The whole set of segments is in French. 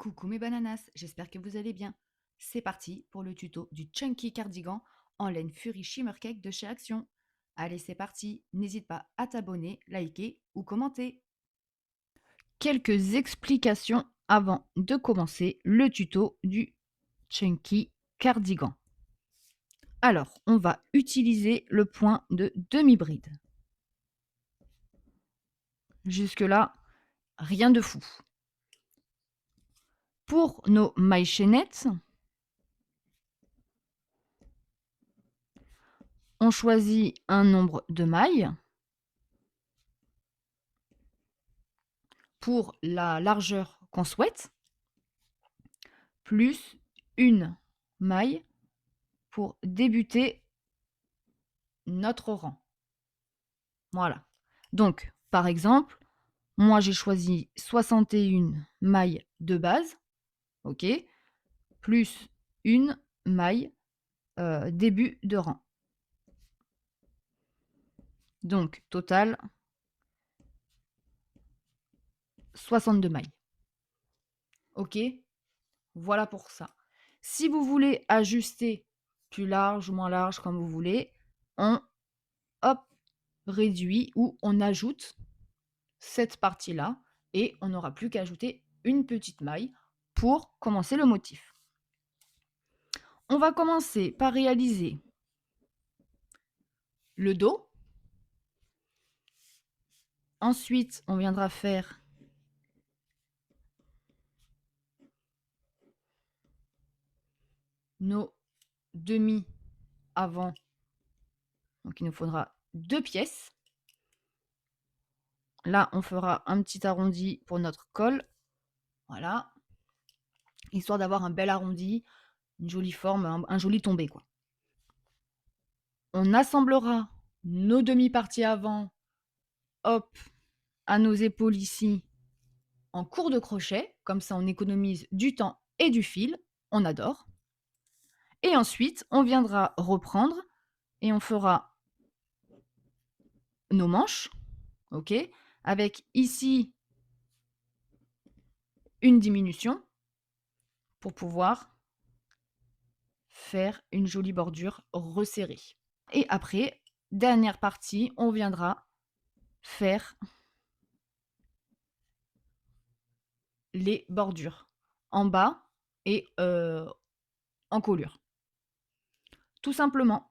Coucou mes bananas, j'espère que vous allez bien. C'est parti pour le tuto du Chunky Cardigan en laine Fury Shimmer Cake de chez Action. Allez, c'est parti, n'hésite pas à t'abonner, liker ou commenter. Quelques explications avant de commencer le tuto du Chunky Cardigan. Alors, on va utiliser le point de demi-bride. Jusque-là, rien de fou. Pour nos mailles chaînettes, on choisit un nombre de mailles pour la largeur qu'on souhaite, plus une maille pour débuter notre rang. Voilà. Donc, par exemple, moi j'ai choisi 61 mailles de base, ok, plus une maille début de rang. Donc, total 62 mailles. Ok, voilà pour ça. Si vous voulez ajuster plus large, moins large, comme vous voulez, on hop, réduit ou on ajoute cette partie-là et on n'aura plus qu'à ajouter une petite maille pour commencer le motif. On va commencer par réaliser le dos. Ensuite, on viendra faire nos demi avant. Donc il nous faudra 2 pièces. Là, on fera un petit arrondi pour notre col. Voilà. Histoire d'avoir un bel arrondi, une jolie forme, un joli tombé, quoi. On assemblera nos demi-parties avant, hop, à nos épaules ici, en cours de crochet. Comme ça, on économise du temps et du fil. On adore. Et ensuite, on viendra reprendre et on fera nos manches, ok, avec ici une diminution pour pouvoir faire une jolie bordure resserrée. Et après, dernière partie, on viendra faire les bordures en bas et en colure. Tout simplement,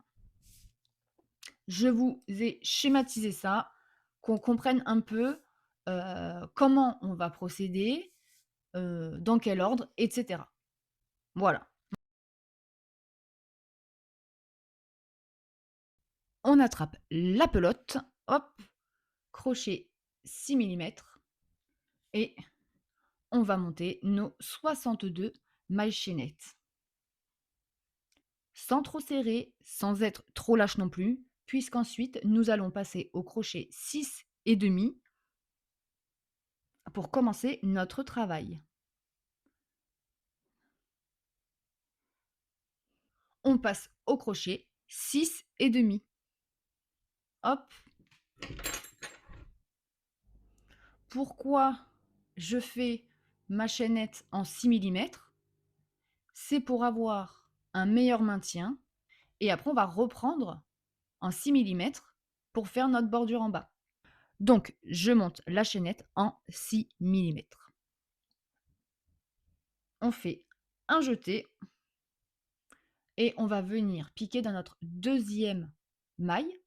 je vous ai schématisé ça, qu'on comprenne un peu comment on va procéder, dans quel ordre, etc. Voilà. On attrape la pelote, hop, crochet 6 mm et on va monter nos 62 mailles chaînettes. Sans trop serrer, sans être trop lâche non plus, puisqu'ensuite nous allons passer au crochet 6,5 pour commencer notre travail. On passe au crochet 6,5. Hop. Pourquoi je fais ma chaînette en 6 mm? C'est pour avoir un meilleur maintien. Et après, on va reprendre en 6 mm pour faire notre bordure en bas. Donc, je monte la chaînette en 6 mm. On fait un jeté et on va venir piquer dans notre deuxième maille.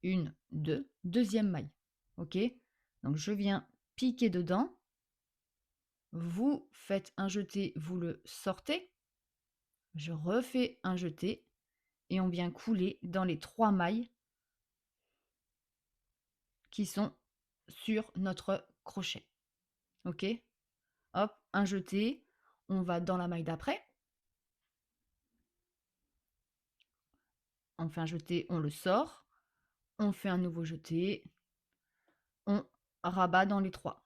Une, deux, deuxième maille. Ok? Donc, je viens piquer dedans. Vous faites un jeté, vous le sortez. Je refais un jeté et on vient couler dans les 3 mailles qui sont sur notre crochet. Ok? Hop, un jeté, on va dans la maille d'après. On fait un jeté, on le sort. On fait un nouveau jeté. On rabat dans les 3.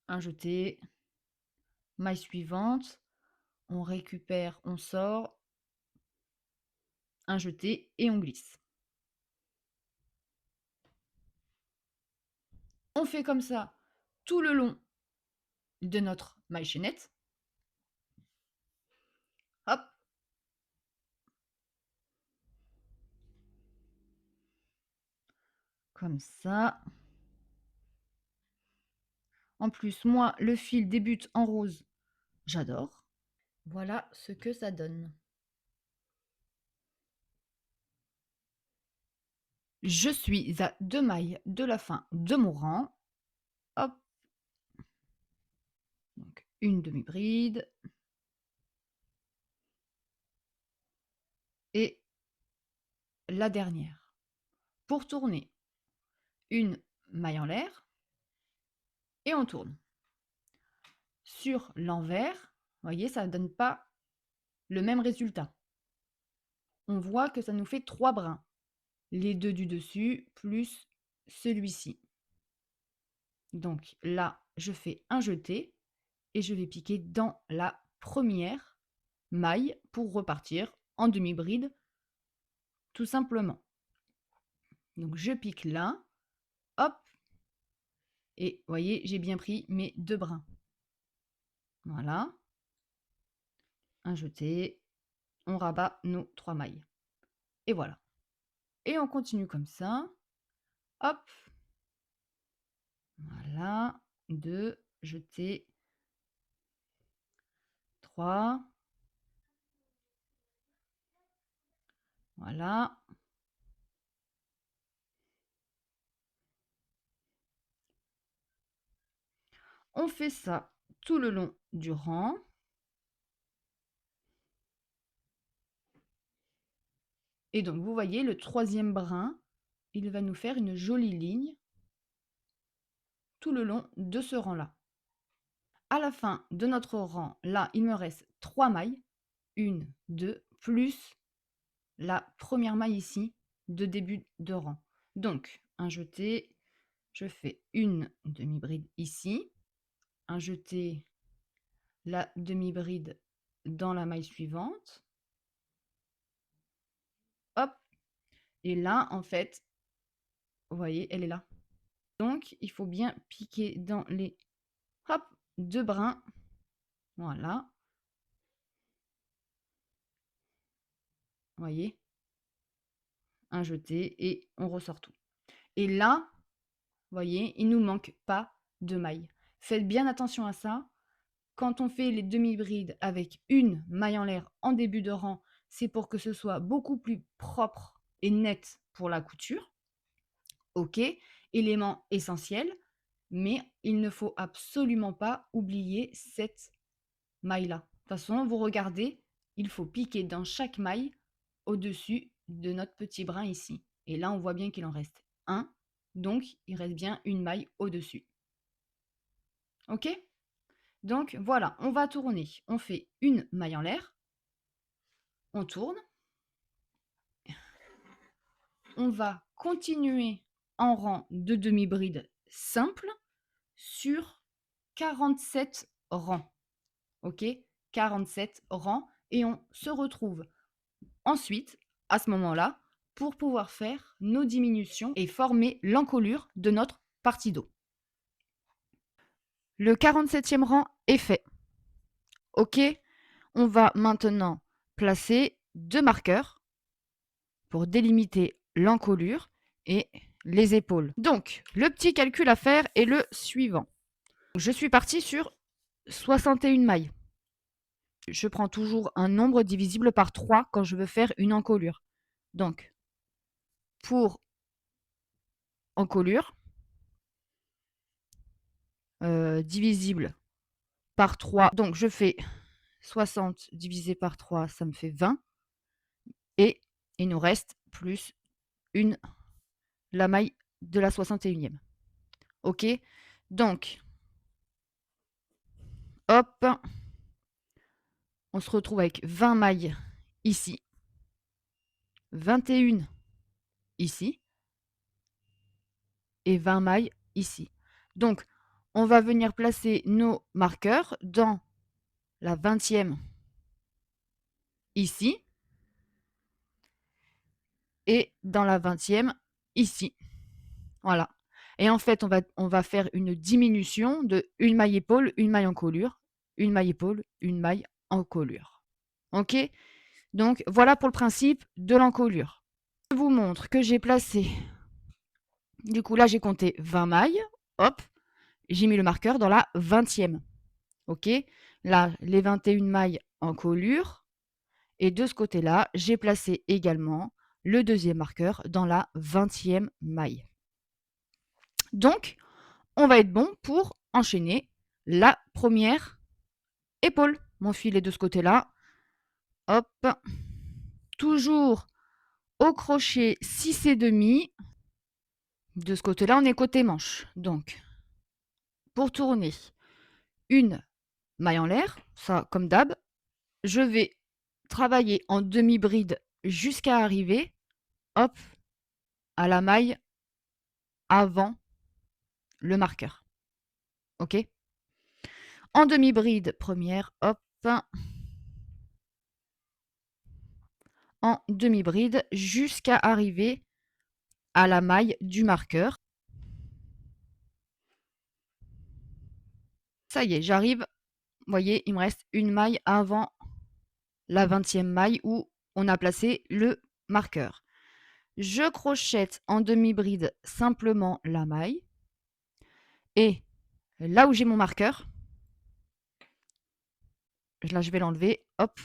Un jeté, maille suivante. On récupère, on sort. Un jeté et on glisse. On fait comme ça tout le long de notre maille chaînette. Hop. Comme ça. En plus, moi, le fil débute en rose. J'adore. Voilà ce que ça donne. Je suis à 2 mailles de la fin de mon rang. Hop. Donc, une demi-bride. Et la dernière. Pour tourner, une maille en l'air. Et on tourne. Sur l'envers, vous voyez, ça ne donne pas le même résultat. On voit que ça nous fait 3 brins. Les deux du dessus plus celui-ci. Donc là, je fais un jeté et je vais piquer dans la première maille pour repartir en demi-bride, tout simplement. Donc je pique là, hop, et vous voyez, j'ai bien pris mes 2 brins. Voilà. Un jeté, on rabat nos 3 mailles. Et voilà. Et on continue comme ça. Hop. Voilà. 2, jeté. 3. Voilà. On fait ça tout le long du rang. Et donc, vous voyez, le 3e brin, il va nous faire une jolie ligne tout le long de ce rang-là. À la fin de notre rang, là, il me reste 3 mailles. 1, 2, plus la première maille ici de début de rang. Donc, un jeté, je fais une demi-bride ici, un jeté, la demi-bride dans la maille suivante. Hop. Et là, en fait, vous voyez, elle est là. Donc, il faut bien piquer dans les, hop, 2 brins. Voilà. Vous voyez, un jeté et on ressort tout. Et là, vous voyez, il ne nous manque pas de mailles. Faites bien attention à ça. Quand on fait les demi-brides avec une maille en l'air en début de rang, c'est pour que ce soit beaucoup plus propre et net pour la couture. Ok, élément essentiel, mais il ne faut absolument pas oublier cette maille-là. De toute façon, vous regardez, il faut piquer dans chaque maille au-dessus de notre petit brin ici. Et là, on voit bien qu'il en reste un, donc il reste bien une maille au-dessus. Ok? Donc voilà, on va tourner. On fait une maille en l'air, on tourne. On va continuer en rang de demi-bride simple sur 47 rangs. Ok? 47 rangs. Et on se retrouve ensuite, à ce moment-là, pour pouvoir faire nos diminutions et former l'encolure de notre partie dos. Le 47e rang est fait. Ok, on va maintenant placer 2 marqueurs pour délimiter l'encolure et les épaules. Donc, le petit calcul à faire est le suivant. Je suis partie sur 61 mailles. Je prends toujours un nombre divisible par 3 quand je veux faire une encolure. Donc, pour encolure, divisible par 3. Donc, je fais 60 divisé par 3, ça me fait 20. Et il nous reste plus la maille de la 61e. Ok? Donc, hop, on se retrouve avec 20 mailles ici, 21 ici et 20 mailles ici. Donc, on va venir placer nos marqueurs dans la 20e ici et dans la 20e ici. Voilà. Et en fait, on va faire une diminution de une maille épaule, une maille encolure, une maille épaule, une maille encolure. OK? Donc voilà pour le principe de l'encolure. Je vous montre que j'ai placé, du coup là j'ai compté 20 mailles, hop, j'ai mis le marqueur dans la 20e. OK? Là, les 21 mailles encolure. Et de ce côté-là, j'ai placé également le deuxième marqueur dans la 20e maille. Donc, on va être bon pour enchaîner la première épaule. Mon fil est de ce côté-là. Hop. Toujours au crochet 6 et demi. De ce côté-là, on est côté manche. Donc, pour tourner une maille en l'air, ça comme d'hab, je vais travailler en demi-bride jusqu'à arriver, hop, à la maille avant le marqueur. OK? En demi-bride, première, hop, en demi-bride jusqu'à arriver à la maille du marqueur. Ça y est, j'arrive. Vous voyez, il me reste une maille avant la 20e maille où on a placé le marqueur. Je crochette en demi-bride simplement la maille. Et là où j'ai mon marqueur, là je vais l'enlever, hop.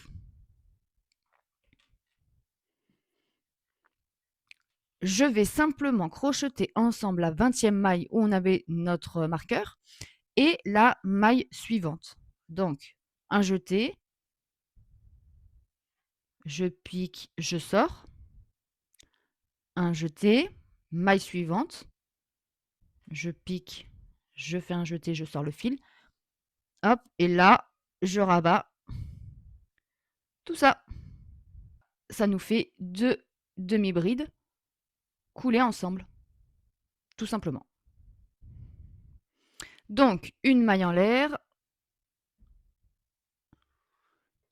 Je vais simplement crocheter ensemble la 20e maille où on avait notre marqueur et la maille suivante. Donc, un jeté, je pique, je sors, un jeté, maille suivante, je pique, je fais un jeté, je sors le fil, hop, et là, je rabats tout ça. Ça nous fait deux demi-brides coulées ensemble, tout simplement. Donc, une maille en l'air,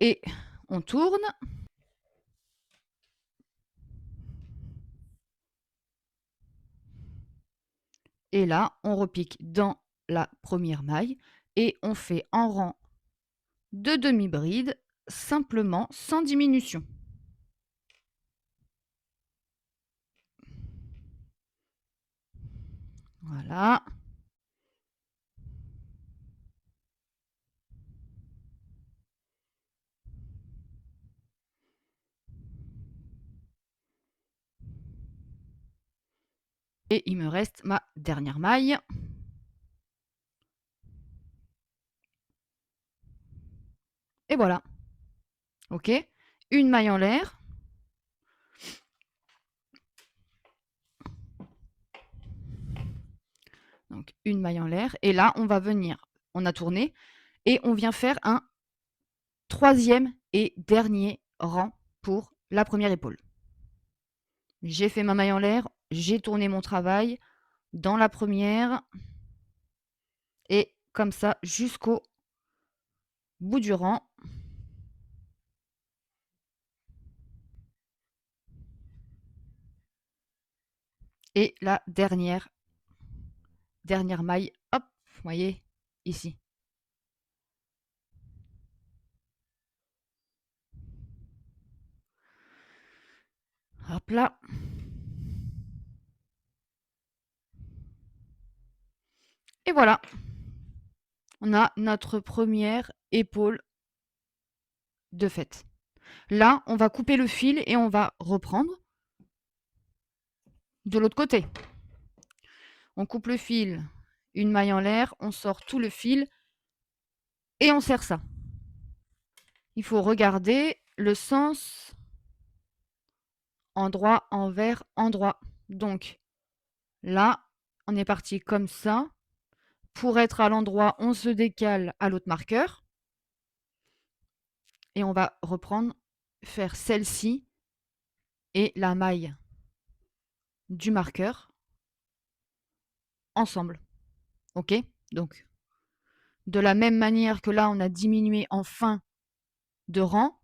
et on tourne. Et là, on repique dans la première maille et on fait en rang de demi-bride, simplement sans diminution. Voilà. Et il me reste ma dernière maille. Et voilà. OK? Une maille en l'air. Donc une maille en l'air. Et là, on va venir, on a tourné, et on vient faire un troisième et dernier rang pour la première épaule. J'ai fait ma maille en l'air, j'ai tourné mon travail dans la première, et comme ça jusqu'au bout du rang. Et la dernière maille, hop, vous voyez, ici. Hop là. Et voilà. On a notre première épaule de faite. Là, on va couper le fil et on va reprendre de l'autre côté. On coupe le fil, une maille en l'air, on sort tout le fil et on serre ça. Il faut regarder le sens endroit, envers, endroit. Donc là, on est parti comme ça. Pour être à l'endroit, on se décale à l'autre marqueur. Et on va reprendre, faire celle-ci et la maille du marqueur ensemble. OK? Donc, de la même manière que là, on a diminué en fin de rang,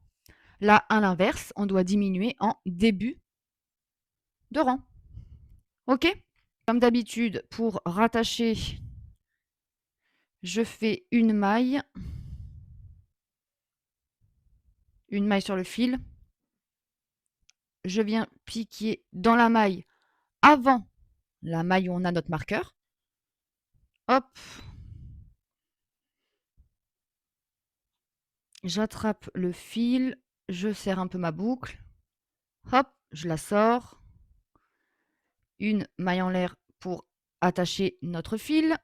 là, à l'inverse, on doit diminuer en début de rang. OK? Comme d'habitude, pour rattacher, je fais une maille sur le fil. Je viens piquer dans la maille avant la maille où on a notre marqueur. Hop. J'attrape le fil, je serre un peu ma boucle. Hop, je la sors. Une maille en l'air pour attacher notre fil.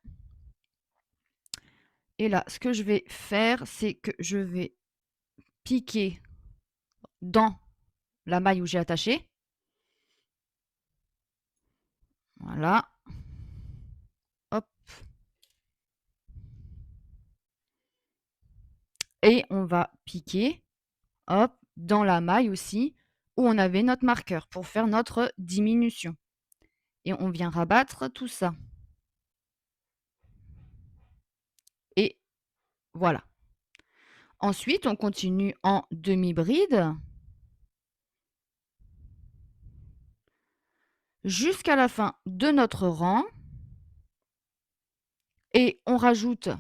Et là, ce que je vais faire, c'est que je vais piquer dans la maille où j'ai attaché. Voilà. Hop. Et on va piquer, hop, dans la maille aussi où on avait notre marqueur pour faire notre diminution. Et on vient rabattre tout ça. Et voilà. Ensuite, on continue en demi-bride jusqu'à la fin de notre rang. Et on rajoute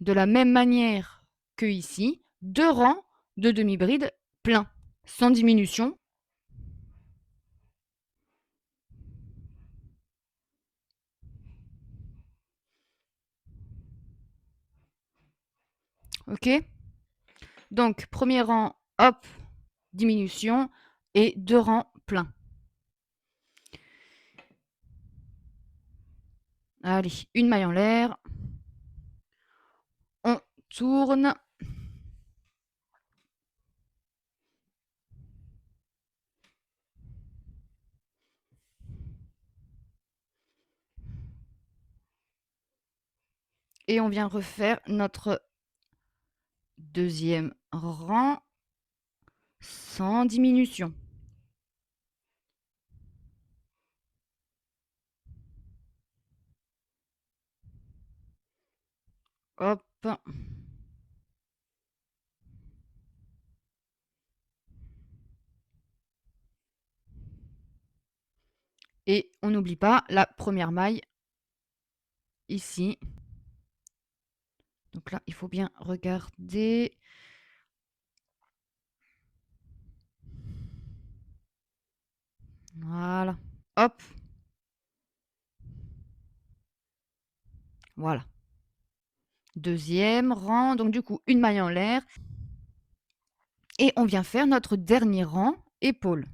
de la même manière que ici, 2 rangs de demi-bride pleins, sans diminution. OK? Donc, premier rang, hop, diminution, et 2 rangs pleins. Allez, une maille en l'air. On tourne. Et on vient refaire notre deuxième rang sans diminution. Hop. Et on n'oublie pas la première maille ici. Donc là, il faut bien regarder. Voilà. Hop. Voilà. Deuxième rang, donc du coup, une maille en l'air. Et on vient faire notre dernier rang épaule.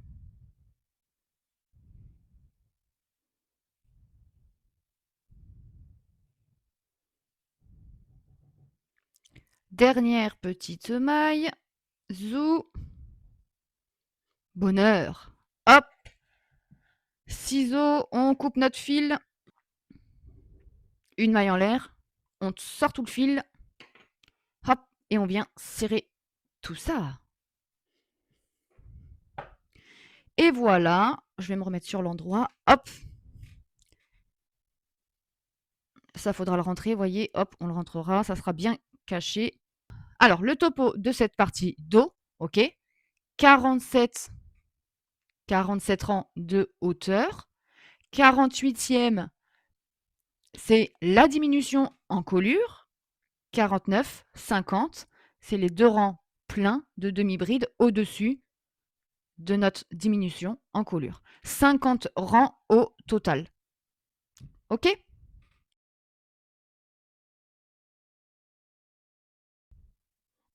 Dernière petite maille. Zou. Bonheur. Hop. Ciseaux, on coupe notre fil. Une maille en l'air. On sort tout le fil. Hop. Et on vient serrer tout ça. Et voilà. Je vais me remettre sur l'endroit. Hop. Ça, faudra le rentrer. Vous voyez, hop, on le rentrera. Ça sera bien caché. Alors, le topo de cette partie dos, ok, 47, 47 rangs de hauteur. 48e, c'est la diminution en colure. 49, 50, c'est les 2 rangs pleins de demi-bride au-dessus de notre diminution en colure. 50 rangs au total. OK?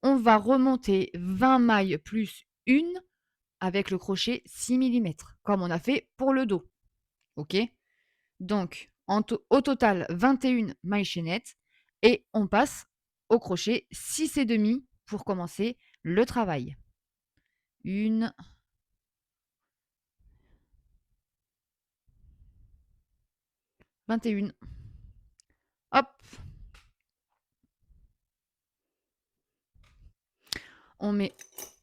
On va remonter 20 mailles plus une avec le crochet 6 mm, comme on a fait pour le dos. OK? Donc, au total, 21 mailles chaînettes et on passe au crochet 6,5 pour commencer le travail. 1, 21. Hop. On met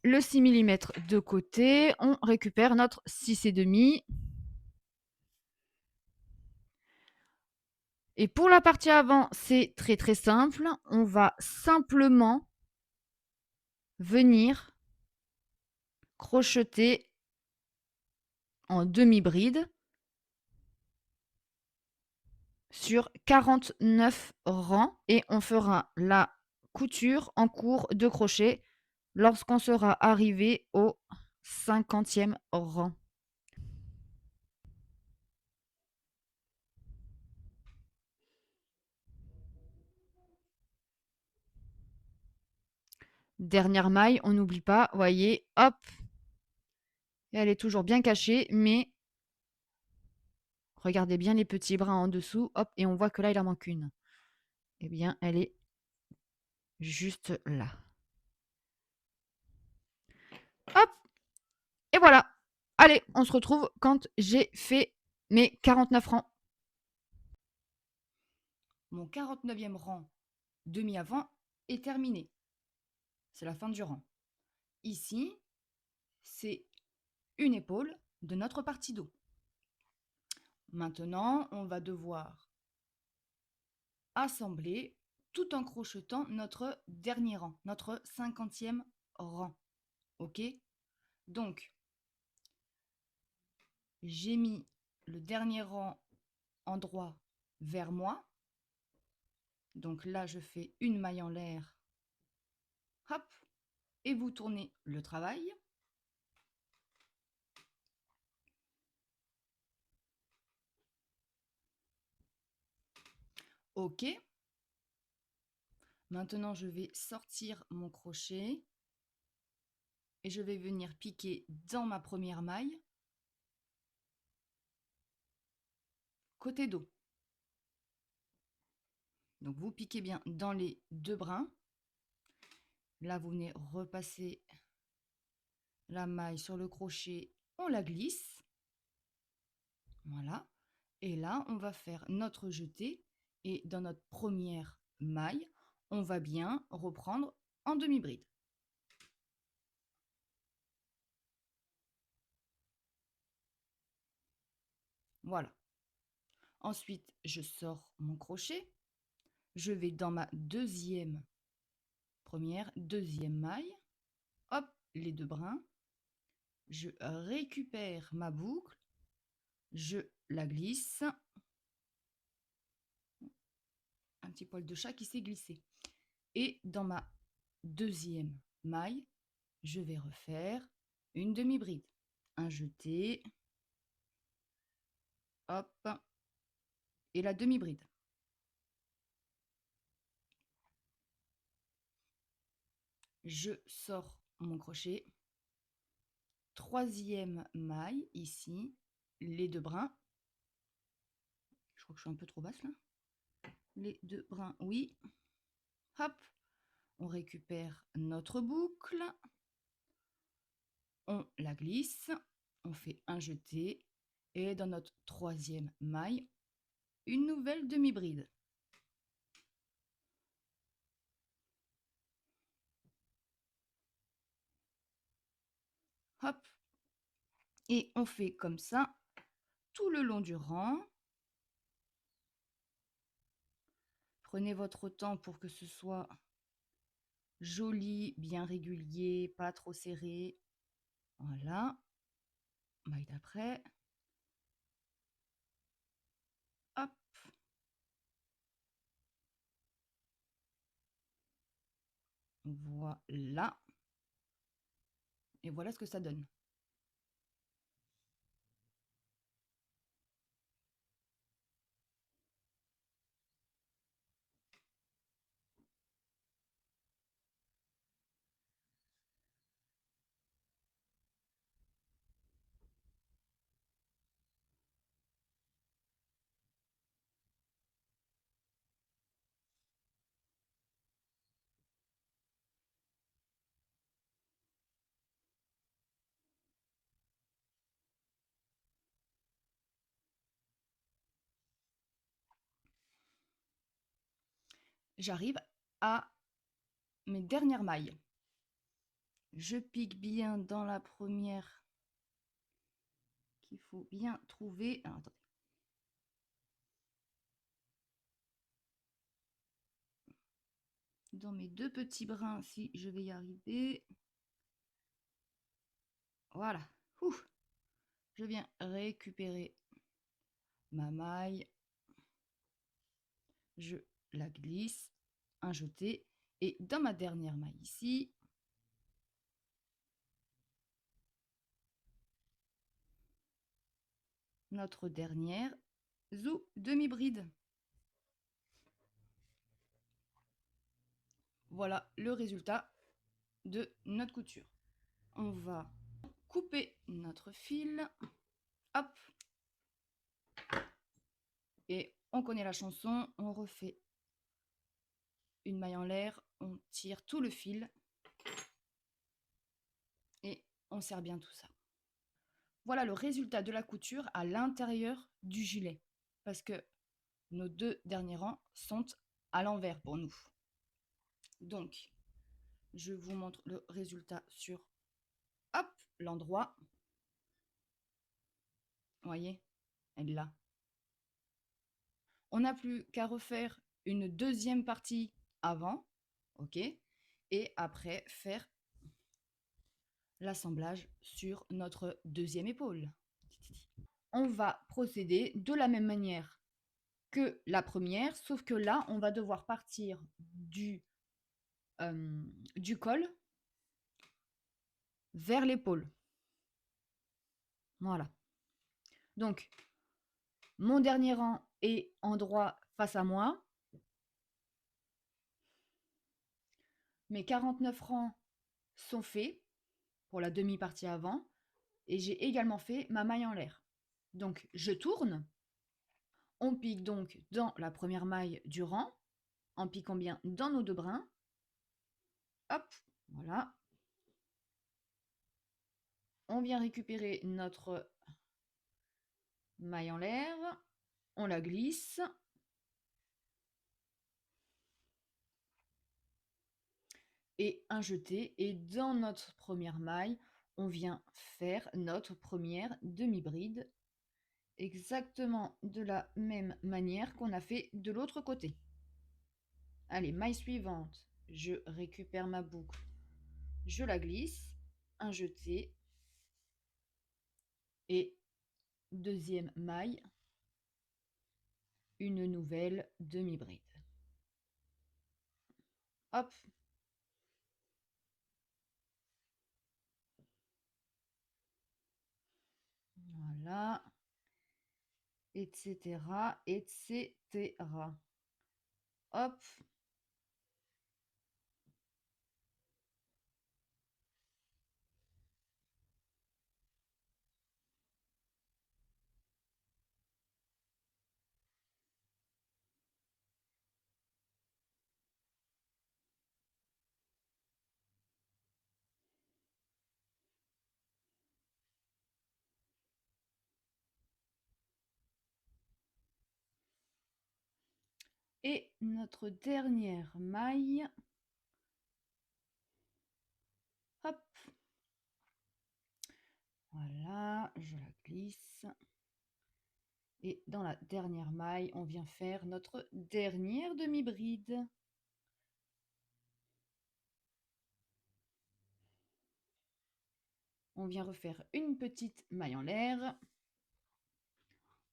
le 6 mm de côté, on récupère notre 6,5. Et pour la partie avant, c'est très très simple. On va simplement venir crocheter en demi-bride sur 49 rangs et on fera la couture en cours de crochet lorsqu'on sera arrivé au 50e rang. Dernière maille, on n'oublie pas, voyez, hop, elle est toujours bien cachée, mais regardez bien les petits brins en dessous, hop, et on voit que là, il en manque une. Eh bien, elle est juste là. Hop, et voilà. Allez, on se retrouve quand j'ai fait mes 49 rangs. Mon 49e rang demi-avant est terminé. C'est la fin du rang. Ici, c'est une épaule de notre partie dos. Maintenant, on va devoir assembler tout en crochetant notre dernier rang, notre 50e rang. OK? Donc, j'ai mis le dernier rang endroit vers moi. Donc là, je fais une maille en l'air. Hop, et vous tournez le travail. OK. Maintenant, je vais sortir mon crochet et je vais venir piquer dans ma première maille, côté dos. Donc, vous piquez bien dans les deux brins. Là, vous venez repasser la maille sur le crochet, on la glisse. Voilà. Et là, on va faire notre jeté. Et dans notre première maille, on va bien reprendre en demi-bride. Voilà. Ensuite, je sors mon crochet. Je vais dans ma deuxième maille. Hop, les deux brins. Je récupère ma boucle. Je la glisse. Un petit poil de chat qui s'est glissé. Et dans ma deuxième maille, je vais refaire une demi-bride. Un jeté. Hop. Et la demi-bride. Je sors mon crochet. Troisième maille, ici, les deux brins. Je crois que je suis un peu trop basse là. Les deux brins, oui. Hop, on récupère notre boucle. On la glisse. On fait un jeté. Et dans notre troisième maille, une nouvelle demi-bride. Hop. Et on fait comme ça tout le long du rang. Prenez votre temps pour que ce soit joli, bien régulier, pas trop serré. Voilà. Maille d'après. Hop. Voilà. Et voilà ce que ça donne. J'arrive à mes dernières mailles. Je pique bien dans la première qu'il faut bien trouver. Alors, attendez. Dans mes deux petits brins, si je vais y arriver. Voilà. Ouf. Je viens récupérer ma maille. je la glisse, un jeté, et dans ma dernière maille ici, notre dernière demi-bride. Voilà le résultat de notre couture. On va couper notre fil, hop, et on connaît la chanson, on refait une maille en l'air, on tire tout le fil et on serre bien tout ça. Voilà le résultat de la couture à l'intérieur du gilet, parce que nos deux derniers rangs sont à l'envers pour nous. Donc, je vous montre le résultat sur, hop, l'endroit. Vous voyez, elle est là. On n'a plus qu'à refaire une deuxième partie avant, ok, et après faire l'assemblage sur notre deuxième épaule. On va procéder de la même manière que la première, sauf que là, on va devoir partir du col vers l'épaule. Voilà. Donc, mon dernier rang est en droit face à moi. Mes 49 rangs sont faits pour la demi-partie avant. Et j'ai également fait ma maille en l'air. Donc, je tourne. On pique donc dans la première maille du rang, en piquant bien dans nos deux brins. Hop, voilà. On vient récupérer notre maille en l'air. On la glisse. Et un jeté. Et dans notre première maille, on vient faire notre première demi-bride. Exactement de la même manière qu'on a fait de l'autre côté. Allez, maille suivante. Je récupère ma boucle. Je la glisse, un jeté et deuxième maille, une nouvelle demi-bride. Hop. Voilà. Etc. Etc. Hop. Et notre dernière maille. Hop. Voilà, je la glisse. Et dans la dernière maille, on vient faire notre dernière demi-bride. On vient refaire une petite maille en l'air.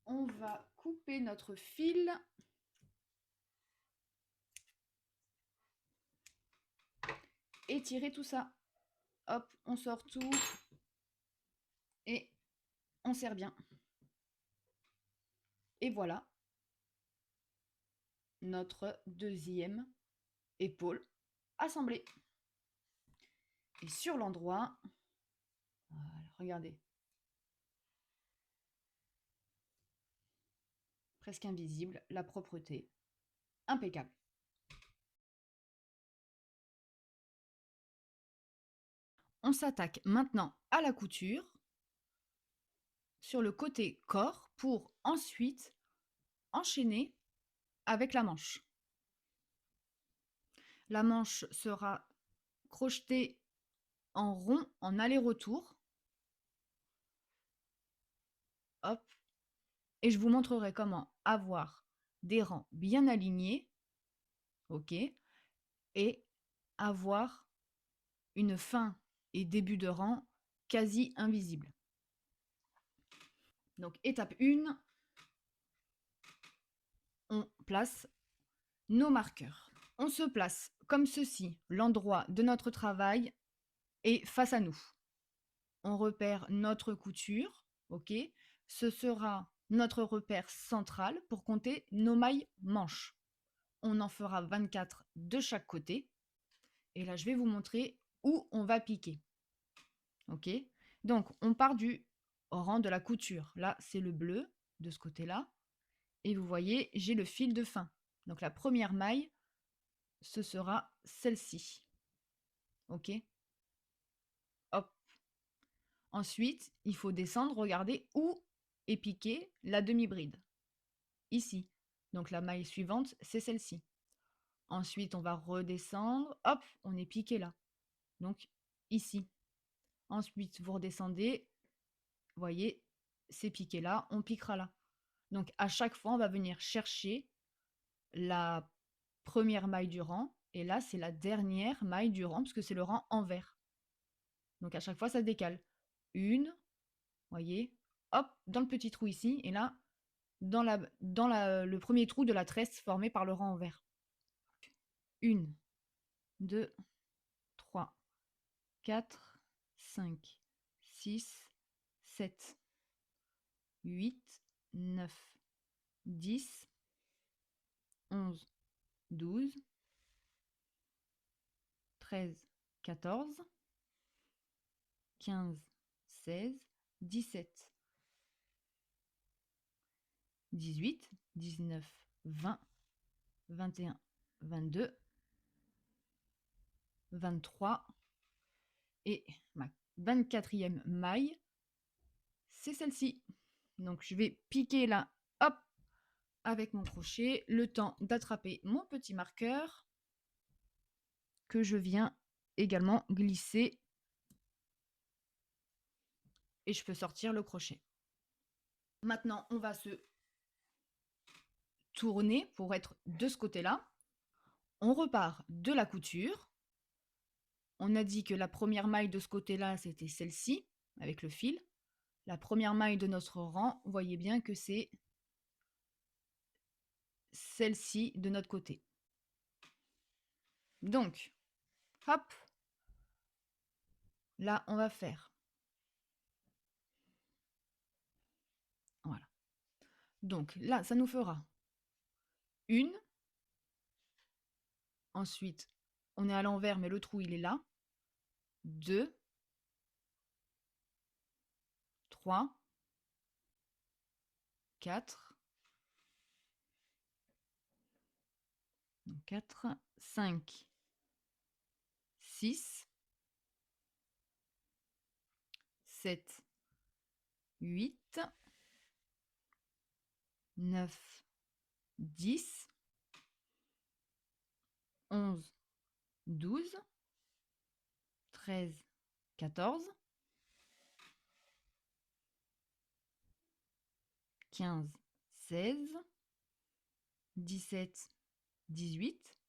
On va couper notre fil. Et tirer tout ça. Hop, on sort tout. Et on serre bien. Et voilà notre deuxième épaule assemblée. Et sur l'endroit, voilà, regardez, presque invisible, la propreté, impeccable. On s'attaque maintenant à la couture sur le côté corps pour ensuite enchaîner avec la manche. La manche sera crochetée en rond en aller-retour. Hop. Et je vous montrerai comment avoir des rangs bien alignés, ok, et avoir une fin et début de rang quasi invisible. Donc étape 1, on place nos marqueurs. On se place comme ceci. L'endroit de notre travail est face à nous. On repère notre couture, ok? Ce sera notre repère central pour compter nos mailles manches. On en fera 24 de chaque côté. Et là, je vais vous montrer où on va piquer. Ok? Donc, on part du rang de la couture. Là, c'est le bleu de ce côté-là. Et vous voyez, j'ai le fil de fin. Donc, la première maille, ce sera celle-ci. Ok? Hop. Ensuite, il faut descendre, regardez où est piquée la demi-bride. Ici. Donc, la maille suivante, c'est celle-ci. Ensuite, on va redescendre. Hop, on est piqué là. Donc, ici. Ensuite, vous redescendez. Vous voyez, c'est piqué là, on piquera là. Donc, à chaque fois, on va venir chercher la première maille du rang. Et là, c'est la dernière maille du rang, parce que c'est le rang envers. Donc, à chaque fois, ça se décale. Une, voyez, hop, dans le petit trou ici. Et là, dans le premier trou de la tresse formé par le rang envers. Une, deux, trois, 4, 5, 6, 7, 8, 9, 10, 11, 12, 13, 14, 15, 16, 17, 18, 19, 20, 21, 22, 23 et ma 24e maille, c'est celle-ci. Donc je vais piquer là, hop, avec mon crochet, le temps d'attraper mon petit marqueur que je viens également glisser et je peux sortir le crochet. Maintenant, on va se tourner pour être de ce côté-là. On repart de la couture. On a dit que la première maille de ce côté-là, c'était celle-ci, avec le fil. La première maille de notre rang, vous voyez bien que c'est celle-ci de notre côté. Donc, hop, là, on va faire. Voilà. Donc là, ça nous fera une. Ensuite, on est à l'envers, mais le trou, il est là. 2, 3, 4, 4, 5, 6, 7, 8, 9, 10, 11, 12, 13, 14, 15, 16, 17, 18,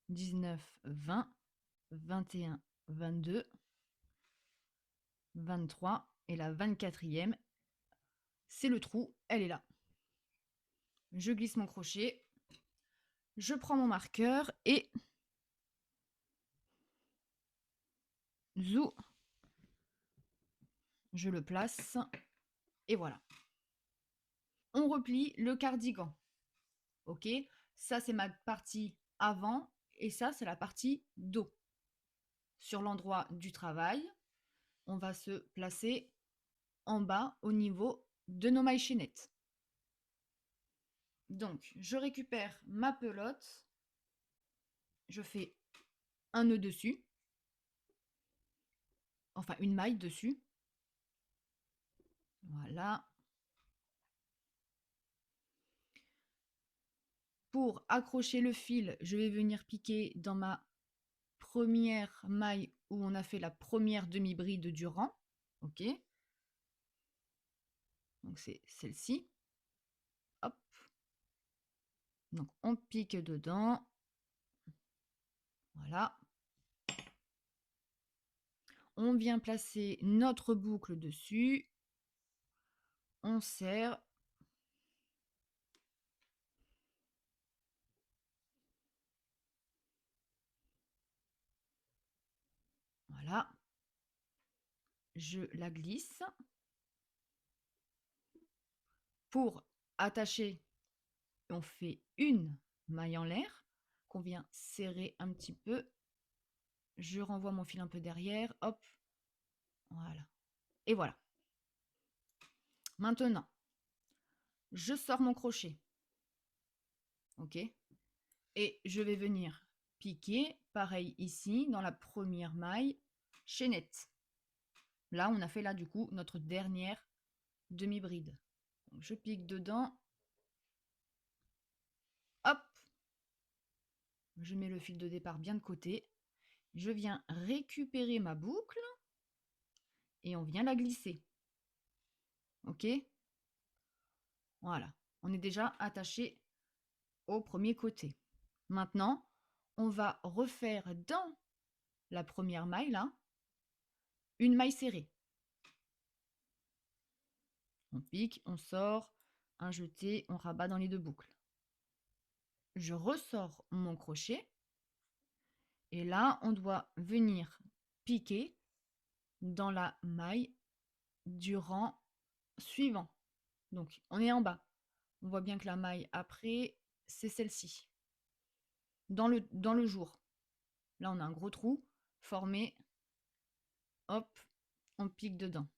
19, 20, 21, 22, 23 et la 24e, c'est le trou, elle est là. Je glisse mon crochet, je prends mon marqueur et zou, je le place et voilà. On replie le cardigan. Ok, ça c'est ma partie avant et ça c'est la partie dos. Sur l'endroit du travail, on va se placer en bas au niveau de nos mailles chaînettes. Donc, je récupère ma pelote, je fais un nœud dessus, enfin une maille dessus. Voilà. Pour accrocher le fil, je vais venir piquer dans ma première maille où on a fait la première demi-bride du rang. Ok. Donc c'est celle-ci. Hop. Donc on pique dedans. Voilà. On vient placer notre boucle dessus. On serre. Voilà. Je la glisse. Pour attacher, on fait une maille en l'air qu'on vient serrer un petit peu. Je renvoie mon fil un peu derrière, hop, voilà. Et voilà. Maintenant, je sors mon crochet. Ok. Et je vais venir piquer, pareil ici, dans la première maille, chaînette. Là, on a fait là, du coup, notre dernière demi-bride. Je pique dedans. Hop. Je mets le fil de départ bien de côté. Je viens récupérer ma boucle et on vient la glisser. Ok. Voilà. On est déjà attaché au premier côté. Maintenant, on va refaire dans la première maille, là, une maille serrée. On pique, on sort, un jeté, on rabat dans les deux boucles. Je ressors mon crochet et là, on doit venir piquer dans la maille du rang suivant. Donc, on est en bas. On voit bien que la maille après, c'est celle-ci. Dans le jour. Là, on a un gros trou formé. Hop, on pique dedans.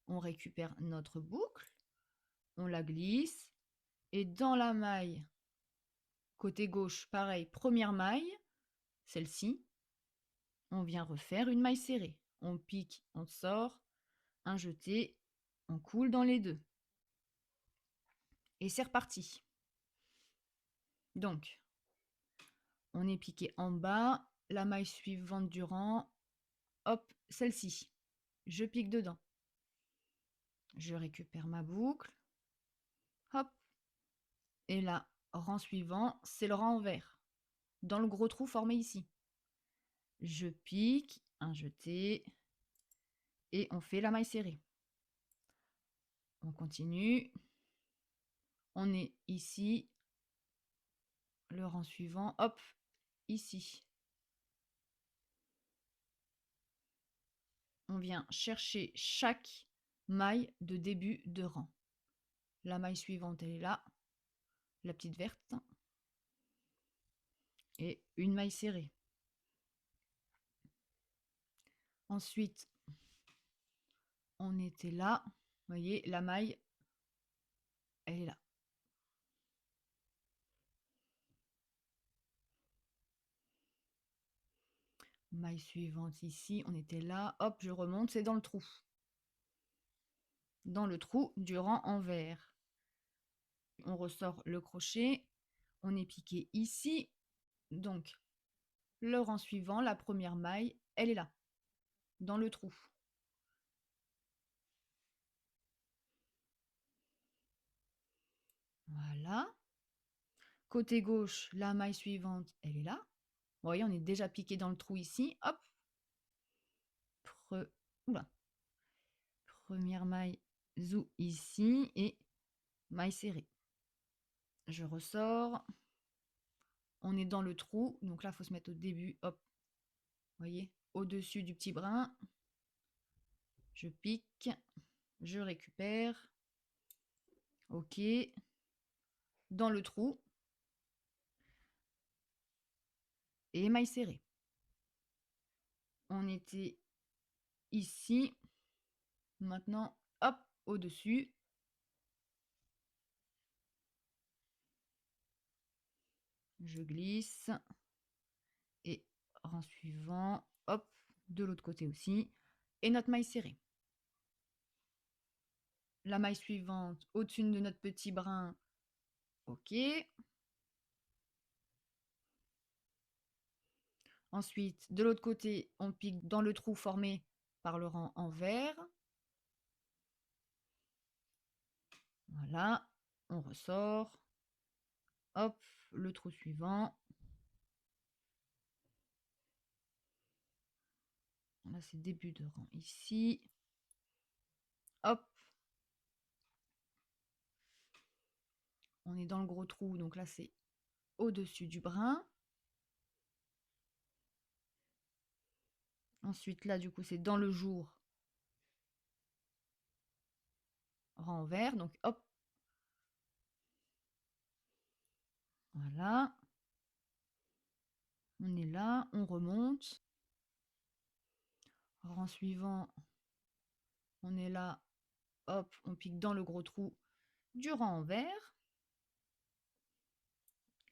On récupère notre boucle, on la glisse et dans la maille côté gauche, pareil, première maille, celle-ci, on vient refaire une maille serrée. On pique, on sort, un jeté, on coule dans les deux. Et c'est reparti. Donc, on est piqué en bas, la maille suivante du rang, hop, celle-ci. Je pique dedans. Je récupère ma boucle, hop, et là, rang suivant, c'est le rang en vert, dans le gros trou formé ici. Je pique, un jeté, et on fait la maille serrée. On continue. On est ici, le rang suivant, hop, ici. On vient chercher chaque maille de début de rang. La maille suivante, elle est là, la petite verte, et une maille serrée. Ensuite, on était là, vous voyez, la maille, elle est là. Maille suivante ici, on était là, hop, je remonte, c'est dans le trou. Dans le trou du rang en vert. On ressort le crochet, on est piqué ici, donc le rang suivant, la première maille, elle est là, dans le trou. Voilà. Côté gauche, la maille suivante, elle est là. Vous voyez, on est déjà piqué dans le trou ici. Hop. Oula. Première maille, zou ici et maille serrée. Je ressors. On est dans le trou. Donc là, il faut se mettre au début. Hop. Vous voyez, au-dessus du petit brin. Je pique. Je récupère. Ok. Dans le trou. Et maille serrée. On était ici. Maintenant, hop, au-dessus. Je glisse. Et rang suivant, hop, de l'autre côté aussi. Et notre maille serrée. La maille suivante au-dessus de notre petit brin. Ok. Ensuite, de l'autre côté, on pique dans le trou formé par le rang en vert. Voilà. On ressort. Hop, le trou suivant. Là, c'est début de rang ici. Hop. On est dans le gros trou, donc là, c'est au-dessus du brin. Ensuite, là, du coup, c'est dans le jour, rang vert. Donc, hop, voilà. On est là, on remonte. Rang suivant, on est là, hop, on pique dans le gros trou du rang en vert.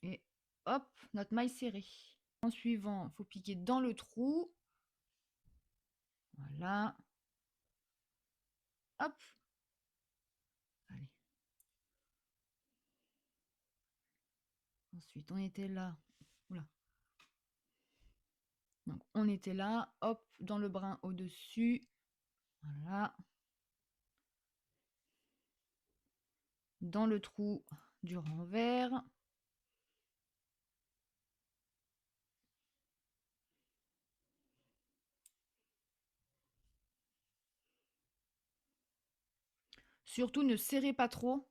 Et hop, notre maille serrée. En suivant, il faut piquer dans le trou. Voilà. Hop. Allez. Ensuite, on était là. Oula. Donc, on était là. Hop, dans le brin au-dessus. Voilà. Dans le trou du rang vert. Surtout, ne serrez pas trop.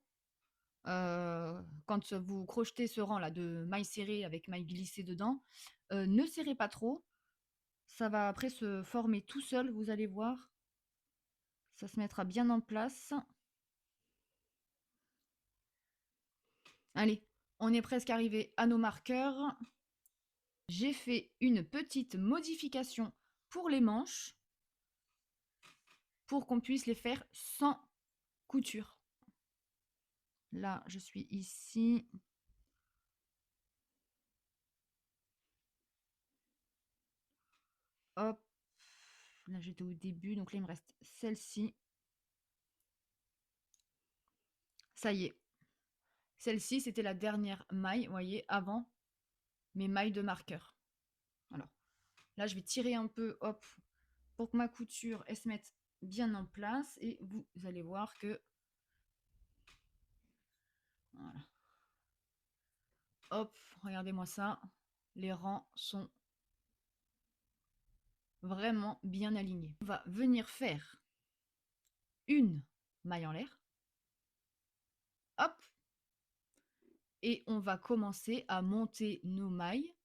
Quand vous crochetez ce rang là de mailles serrées avec mailles glissées dedans, ne serrez pas trop. Ça va après se former tout seul, vous allez voir. Ça se mettra bien en place. Allez, on est presque arrivé à nos marqueurs. J'ai fait une petite modification pour les manches pour qu'on puisse les faire sans couture. Là, je suis ici. Hop. Là, j'étais au début, donc là, il me reste celle-ci. Ça y est. Celle-ci, c'était la dernière maille, vous voyez, avant mes mailles de marqueur. Alors, là, je vais tirer un peu, hop, pour que ma couture, elle se mette bien en place. Et vous allez voir que... Voilà. Hop, regardez-moi ça. Les rangs sont vraiment bien alignés. On va venir faire une maille en l'air. Hop. Et on va commencer à monter nos mailles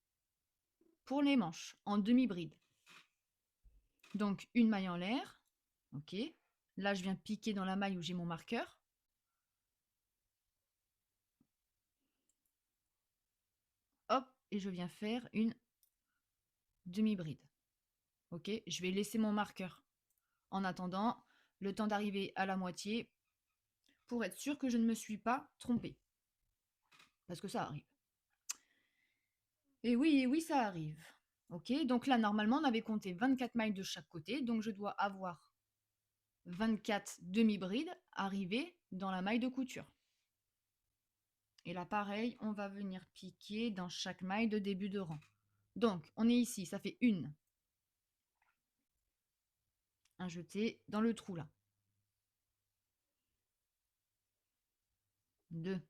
pour les manches en demi-bride. Donc une maille en l'air. Ok. Là, je viens piquer dans la maille où j'ai mon marqueur. Hop. Et je viens faire une demi-bride. Ok. Je vais laisser mon marqueur en attendant le temps d'arriver à la moitié pour être sûr que je ne me suis pas trompée. Parce que ça arrive. Et oui, ça arrive. Ok, donc là, normalement, on avait compté 24 mailles de chaque côté. Donc, je dois avoir 24 demi-brides arrivées dans la maille de couture. Et là, pareil, on va venir piquer dans chaque maille de début de rang. Donc, on est ici, ça fait une. Un jeté dans le trou, là. 2.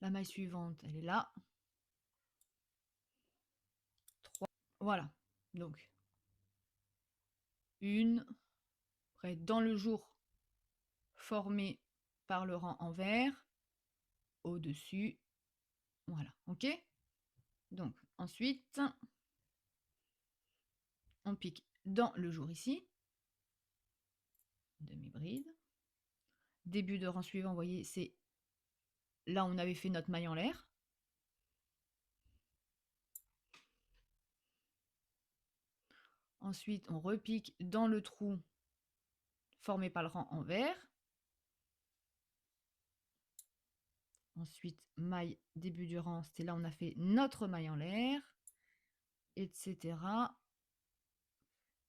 La maille suivante, elle est là. 3. Voilà. Donc, une. Après, dans le jour formé par le rang en vert. Au-dessus. Voilà, ok. Donc, ensuite, on pique dans le jour ici. Demi-bride. Début de rang suivant, vous voyez, c'est là où on avait fait notre maille en l'air. Ensuite, on repique dans le trou formé par le rang en vert. Ensuite, maille début du rang, c'était là où on a fait notre maille en l'air, etc.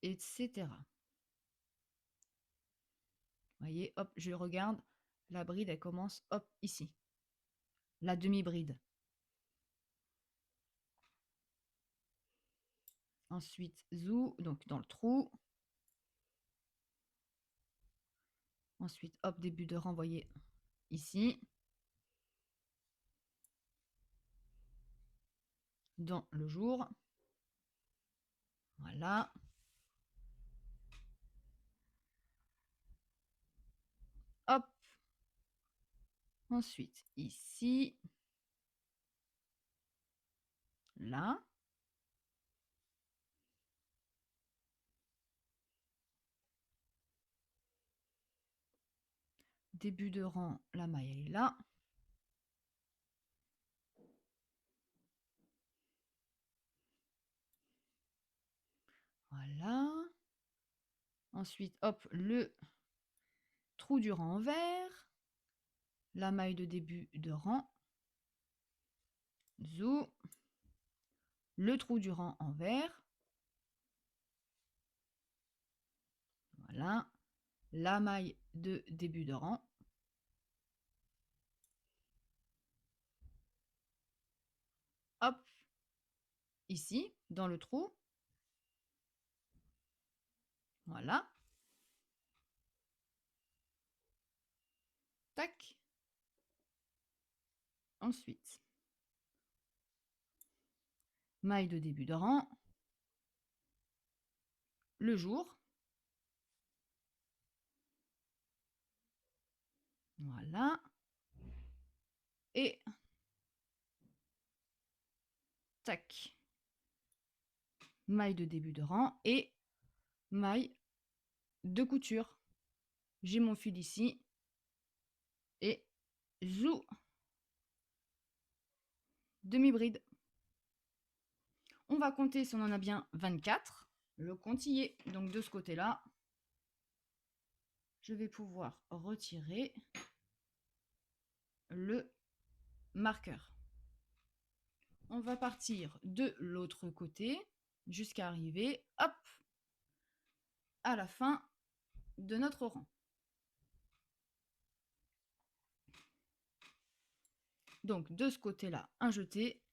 etc. Vous voyez, hop, je regarde, la bride, elle commence, hop, ici. La demi-bride. Ensuite, zou, donc dans le trou. Ensuite, hop, début de rang, vous voyez, ici. Dans le jour. Voilà. Hop. Ensuite, ici. Là. début de rang, la maille elle est là. Voilà. Ensuite, hop, le trou du rang envers, la maille de début de rang, zou, le trou du rang envers, voilà, la maille de début de rang, hop, ici, dans le trou, voilà, tac, ensuite, maille de début de rang, le jour, voilà, et tac, maille de début de rang et maille de couture. J'ai mon fil ici et zou, demi-bride. On va compter si on en a bien 24. Le compte y est. Donc de ce côté-là, je vais pouvoir retirer le marqueur. On va partir de l'autre côté jusqu'à arriver, hop, à la fin de notre rang. Donc de ce côté-là, un jeté.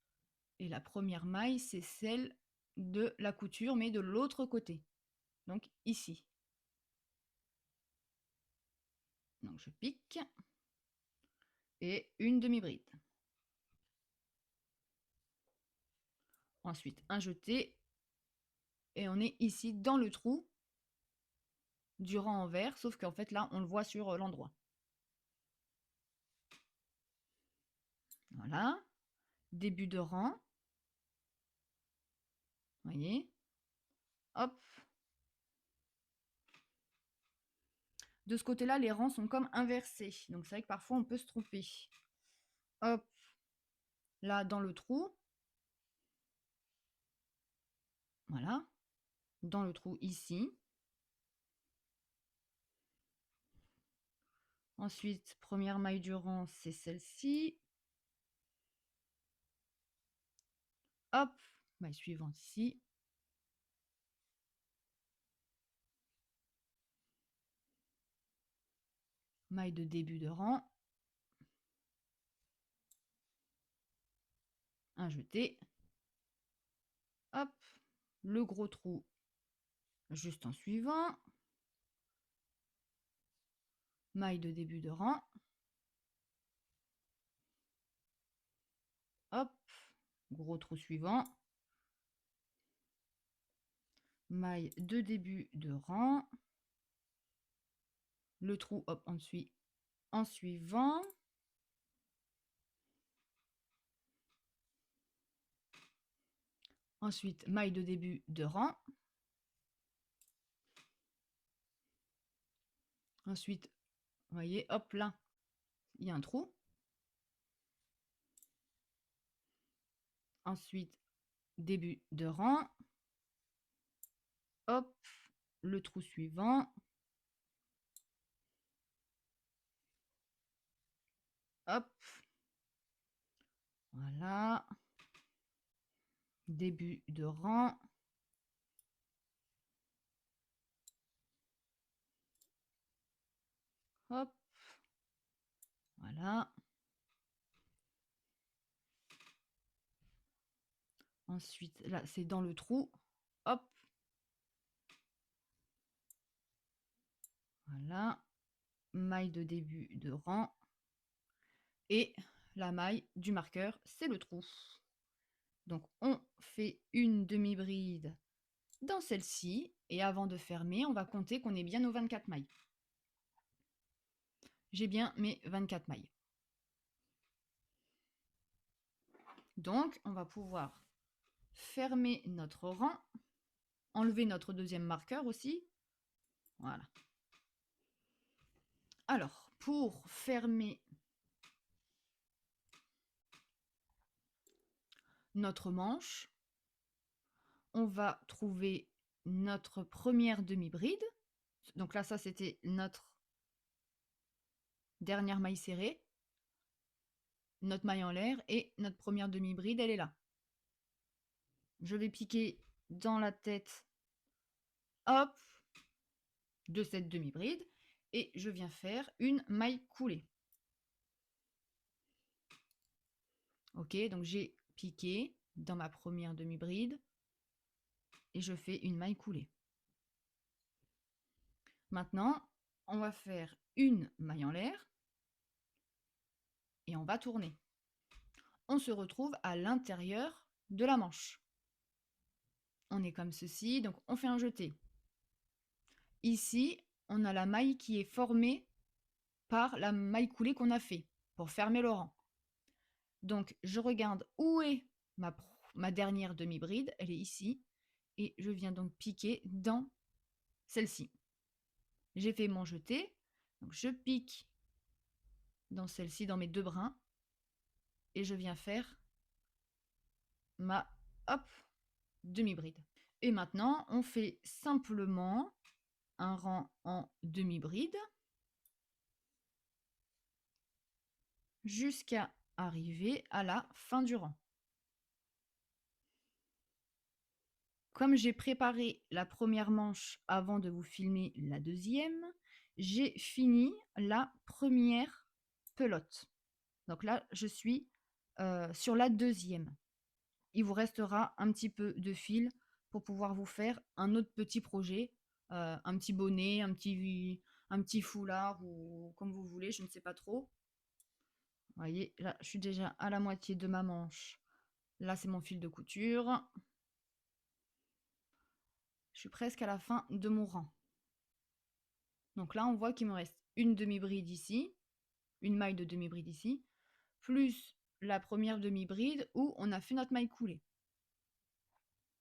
Et la première maille, c'est celle de la couture, mais de l'autre côté. Donc ici. Donc je pique. Et une demi-bride. Ensuite, un jeté. Et on est ici dans le trou du rang envers, sauf qu'en fait là, on le voit sur l'endroit. Voilà. Début de rang. Voyez. Hop. De ce côté-là, les rangs sont comme inversés. Donc c'est vrai que parfois on peut se tromper. Hop. Là, dans le trou. Voilà. Dans le trou ici. Ensuite, première maille du rang, c'est celle-ci. Hop, maille suivante ici. Maille de début de rang. Un jeté. Hop, le gros trou juste en suivant. Maille de début de rang. Hop, gros trou suivant. Maille de début de rang. Le trou, hop, en suivant. Ensuite, maille de début de rang. Ensuite, vous voyez, hop là, il y a un trou. Ensuite, début de rang. Hop, le trou suivant. Hop. Voilà. Début de rang. Hop. Voilà. Ensuite, là, c'est dans le trou. Hop. Voilà. Maille de début de rang. Et la maille du marqueur, c'est le trou. Donc, on fait une demi-bride dans celle-ci. Et avant de fermer, on va compter qu'on est bien aux 24 mailles. J'ai bien mes 24 mailles. Donc, on va pouvoir fermer notre rang, enlever notre deuxième marqueur aussi. Voilà. Alors, pour fermer notre manche, on va trouver notre première demi-bride. Donc là, ça, c'était notre dernière maille serrée, notre maille en l'air et notre première demi-bride, elle est là. Je vais piquer dans la tête, hop, de cette demi-bride et je viens faire une maille coulée. Ok, donc j'ai piqué dans ma première demi-bride et je fais une maille coulée. Maintenant, on va faire une maille en l'air et on va tourner. On se retrouve à l'intérieur de la manche. On est comme ceci, donc on fait un jeté. Ici, on a la maille qui est formée par la maille coulée qu'on a fait pour fermer le rang. Donc, je regarde où est ma dernière demi-bride, elle est ici, et je viens donc piquer dans celle-ci. J'ai fait mon jeté, donc je pique dans celle-ci, dans mes deux brins, et je viens faire ma demi-bride. Et maintenant, on fait simplement un rang en demi-bride jusqu'à arriver à la fin du rang. Comme j'ai préparé la première manche avant de vous filmer la deuxième, j'ai fini la première pelote. Donc là, je suis sur la deuxième. Il vous restera un petit peu de fil pour pouvoir vous faire un autre petit projet, un petit bonnet, un petit foulard ou comme vous voulez, je ne sais pas trop. Vous voyez, là, je suis déjà à la moitié de ma manche. Là, c'est mon fil de couture. Je suis presque à la fin de mon rang. Donc là, on voit qu'il me reste une demi-bride ici, une maille de demi-bride ici, plus la première demi-bride où on a fait notre maille coulée.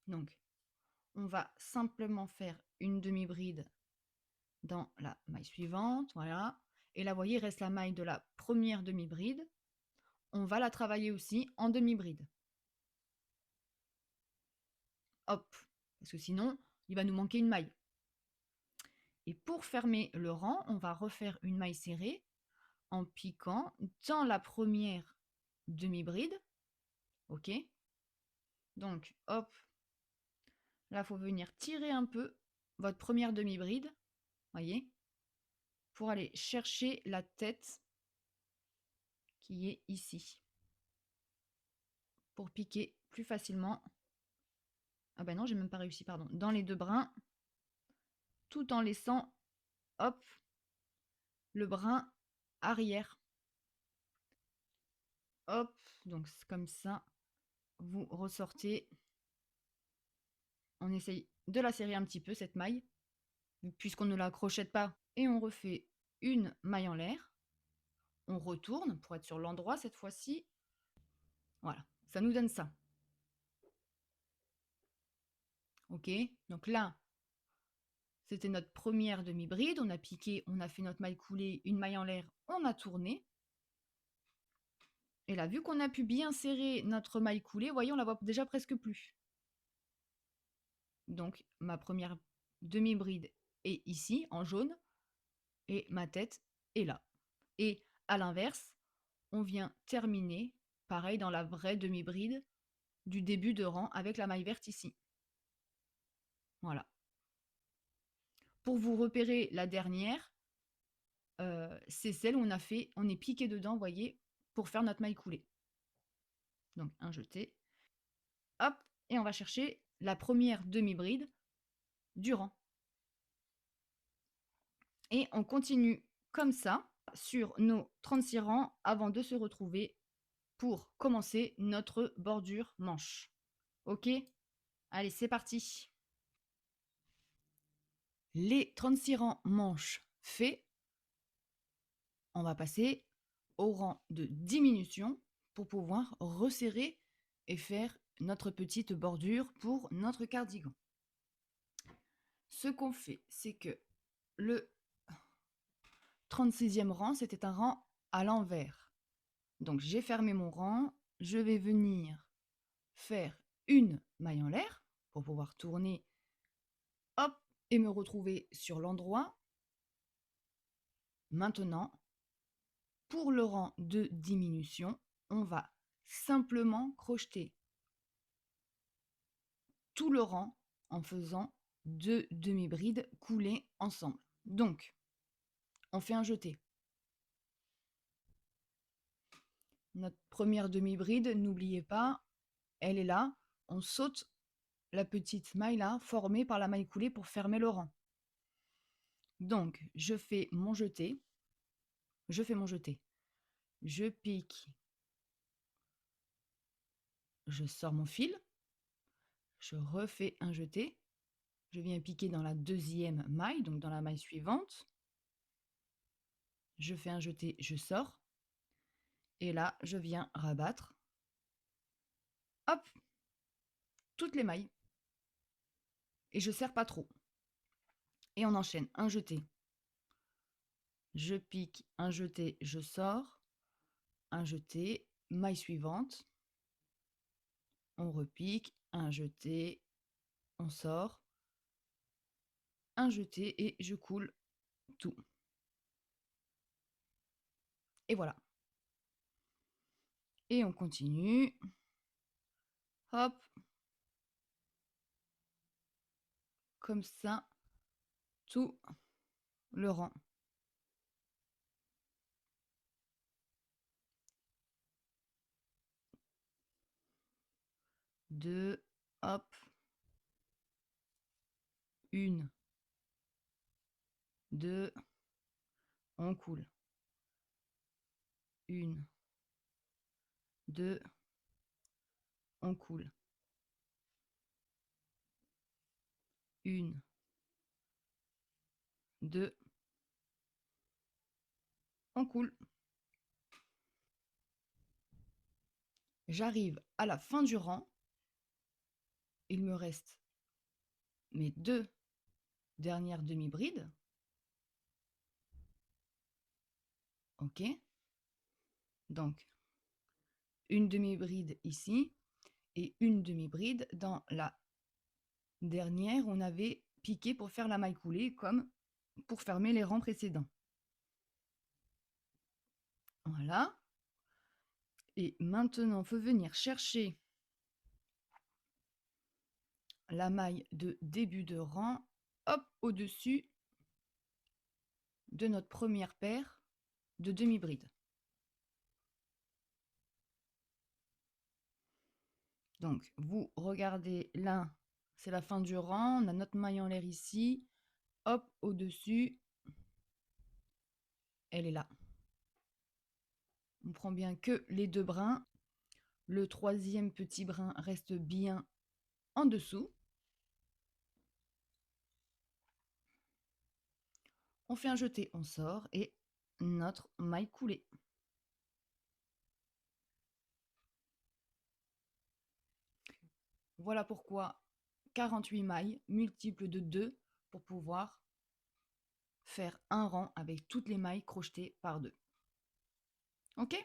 Donc, on va simplement faire une demi-bride dans la maille suivante, voilà. Et là, vous voyez, il reste la maille de la première demi-bride. On va la travailler aussi en demi-bride. Hop, parce que sinon, il va nous manquer une maille. Et pour fermer le rang, on va refaire une maille serrée en piquant dans la première demi-bride. Ok. Donc, hop, là, il faut venir tirer un peu votre première demi-bride, voyez, pour aller chercher la tête qui est ici. Pour piquer plus facilement. Ah ben non, j'ai même pas réussi, pardon. Dans les deux brins, tout en laissant, hop, le brin arrière. Hop, donc comme ça, vous ressortez. On essaye de la serrer un petit peu, cette maille, puisqu'on ne la crochette pas. Et on refait une maille en l'air. On retourne pour être sur l'endroit cette fois-ci. Voilà, ça nous donne ça. Ok, donc là, c'était notre première demi-bride. On a piqué, on a fait notre maille coulée, une maille en l'air, on a tourné. Et là, vu qu'on a pu bien serrer notre maille coulée, voyez, on la voit déjà presque plus. Donc, ma première demi-bride est ici, en jaune, et ma tête est là. Et à l'inverse, on vient terminer, pareil, dans la vraie demi-bride du début de rang avec la maille verte ici. Voilà. Pour vous repérer la dernière, c'est celle où on est piqué dedans, vous voyez, pour faire notre maille coulée. Donc, un jeté. Hop, et on va chercher la première demi-bride du rang. Et on continue comme ça sur nos 36 rangs avant de se retrouver pour commencer notre bordure manche. Ok? Allez, c'est parti. Les 36 rangs manches faits, on va passer au rang de diminution pour pouvoir resserrer et faire notre petite bordure pour notre cardigan. Ce qu'on fait, c'est que 36e rang, c'était un rang à l'envers. Donc j'ai fermé mon rang, je vais venir faire une maille en l'air pour pouvoir tourner, hop, et me retrouver sur l'endroit. Maintenant, pour le rang de diminution, on va simplement crocheter tout le rang en faisant 2 demi-brides coulées ensemble. Donc, on fait un jeté. Notre première demi-bride, n'oubliez pas, elle est là. On saute la petite maille là, formée par la maille coulée pour fermer le rang. Donc, je fais mon jeté. Je pique, je sors mon fil, je refais un jeté, je viens piquer dans la deuxième maille, donc dans la maille suivante, je fais un jeté, je sors, et là, je viens rabattre, hop, toutes les mailles, et je serre pas trop. Et on enchaîne, un jeté, je pique, un jeté, je sors, un jeté, maille suivante, on repique, un jeté, on sort, un jeté, et je coule tout. Et voilà. Et on continue. Hop. Comme ça, tout le rang. Deux, hop. Une, deux, on coule. Une, deux, on coule. Une, deux, on coule. J'arrive à la fin du rang. Il me reste mes deux dernières demi-brides. OK. Donc, une demi-bride ici et une demi-bride dans la dernière. On avait piqué pour faire la maille coulée comme pour fermer les rangs précédents. Voilà. Et maintenant, il faut venir chercher la maille de début de rang, hop, au-dessus de notre première paire de demi-brides. Donc, vous regardez là, c'est la fin du rang, on a notre maille en l'air ici, hop, au-dessus, elle est là. On prend bien que les deux brins, le troisième petit brin reste bien en dessous. On fait un jeté, on sort et notre maille coulée. Voilà pourquoi 48 mailles multiples de 2 pour pouvoir faire un rang avec toutes les mailles crochetées par 2. OK?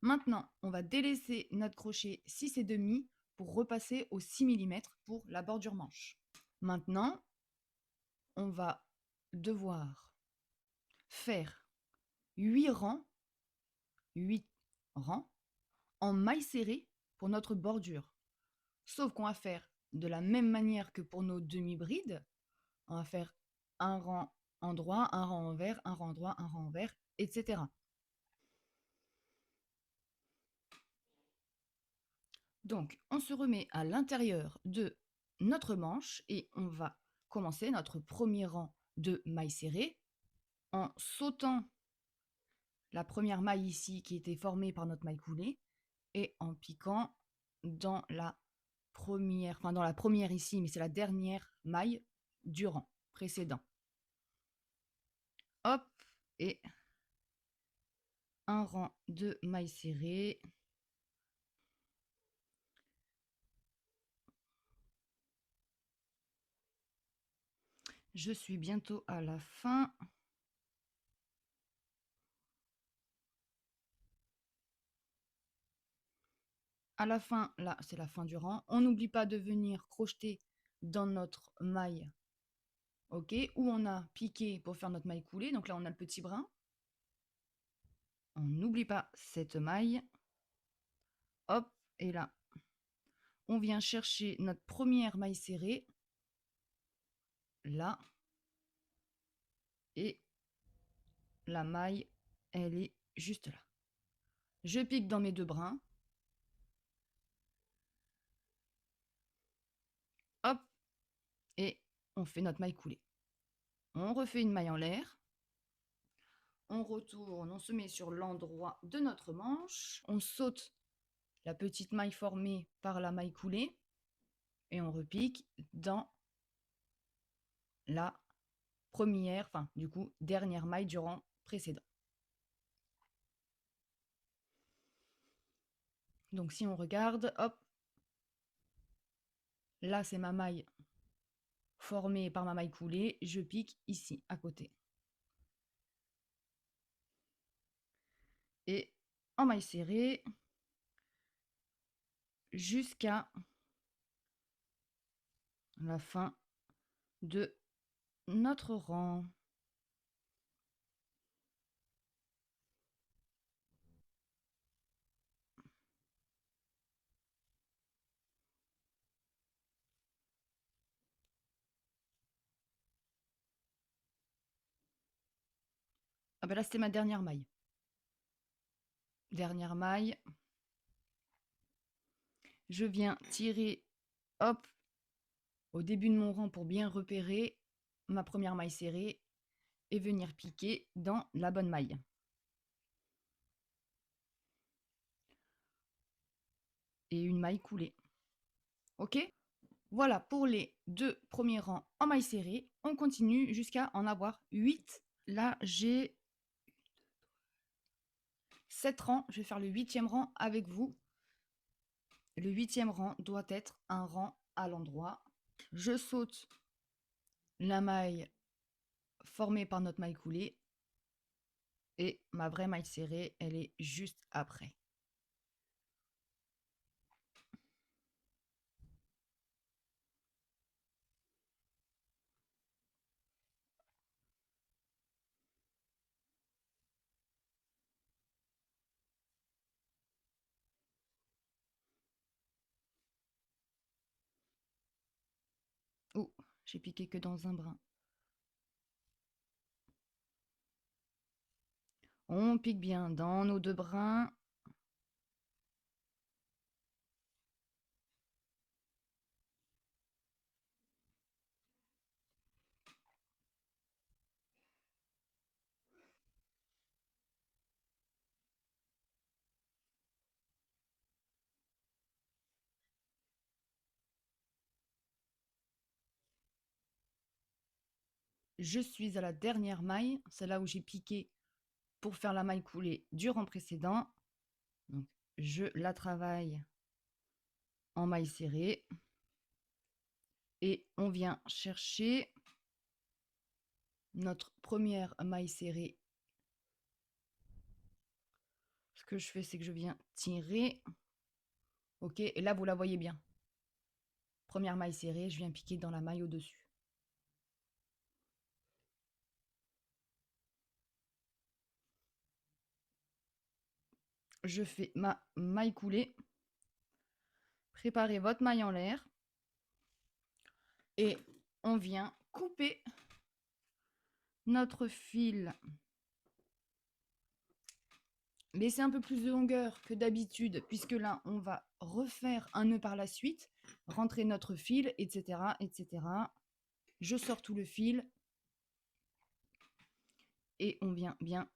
Maintenant, on va délaisser notre crochet 6,5 pour repasser au 6 mm pour la bordure manche. Maintenant, on va devoir faire 8 rangs, 8 rangs en maille serrée pour notre bordure. Sauf qu'on va faire de la même manière que pour nos demi-brides. On va faire un rang endroit, un rang envers, un rang droit, un rang envers, etc. Donc, on se remet à l'intérieur de notre manche et on va commencer notre premier rang de mailles serrées en sautant la première maille ici qui était formée par notre maille coulée et en piquant dans la première ici, mais c'est la dernière maille du rang précédent. Hop, et un rang de mailles serrées. Je suis bientôt à la fin. À la fin, là, c'est la fin du rang. On n'oublie pas de venir crocheter dans notre maille, ok, où on a piqué pour faire notre maille coulée. Donc là, on a le petit brin. On n'oublie pas cette maille. Hop, et là, on vient chercher notre première maille serrée. Là. Et la maille, elle est juste là. Je pique dans mes deux brins. Hop, et on fait notre maille coulée. On refait une maille en l'air. On retourne, on se met sur l'endroit de notre manche. On saute la petite maille formée par la maille coulée. Et on repique dans la première, enfin du coup, dernière maille du rang précédent. Donc si on regarde, hop, là c'est ma maille formée par ma maille coulée, je pique ici à côté. Et en maille serrée jusqu'à la fin de notre rang. Ah ben là c'était ma dernière maille. Dernière maille. Je viens tirer, hop, au début de mon rang pour bien repérer ma première maille serrée et venir piquer dans la bonne maille. Et une maille coulée. Ok? Voilà pour les deux premiers rangs en maille serrée. On continue jusqu'à en avoir 8. Là, j'ai 7 rangs. Je vais faire le 8e rang avec vous. Le 8e rang doit être un rang à l'endroit. Je saute la maille formée par notre maille coulée. Et ma vraie maille serrée, elle est juste après. Oh, j'ai piqué que dans un brin. On pique bien dans nos deux brins. Je suis à la dernière maille, c'est là où j'ai piqué pour faire la maille coulée du rang précédent. Donc, je la travaille en maille serrée. Et on vient chercher notre première maille serrée. Ce que je fais, c'est que je viens tirer. Ok, et là, vous la voyez bien. Première maille serrée, je viens piquer dans la maille au-dessus. Je fais ma maille coulée. Préparez votre maille en l'air. Et on vient couper notre fil. Laissez un peu plus de longueur que d'habitude, puisque là, on va refaire un nœud par la suite, rentrer notre fil, etc., etc. Je sors tout le fil et on vient bien,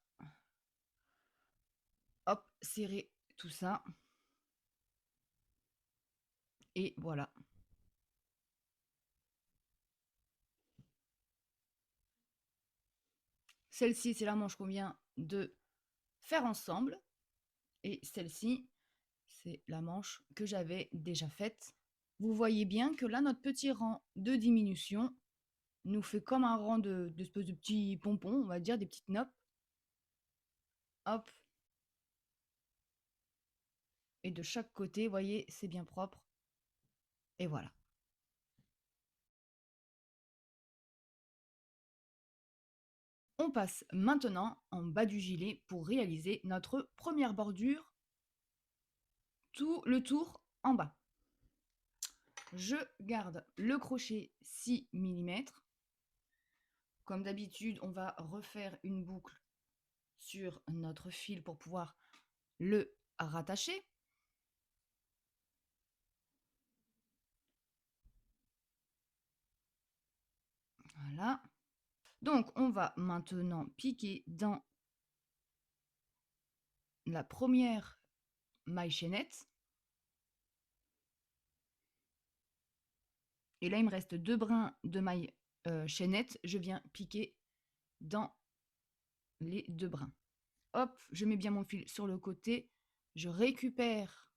hop, serrer tout ça. Et voilà. Celle-ci, c'est la manche qu'on vient de faire ensemble. Et celle-ci, c'est la manche que j'avais déjà faite. Vous voyez bien que là, notre petit rang de diminution nous fait comme un rang d'espèces de petits pompons, on va dire, des petites noppes. Hop. et de chaque côté, vous voyez, c'est bien propre. Et voilà. On passe maintenant en bas du gilet pour réaliser notre première bordure, tout le tour en bas. Je garde le crochet 6 mm. Comme d'habitude, on va refaire une boucle sur notre fil pour pouvoir le rattacher. Voilà. Donc, on va maintenant piquer dans la première maille chaînette. Et là, il me reste 2 brins de maille chaînette. Je viens piquer dans les 2 brins. Hop, je mets bien mon fil sur le côté. Je récupère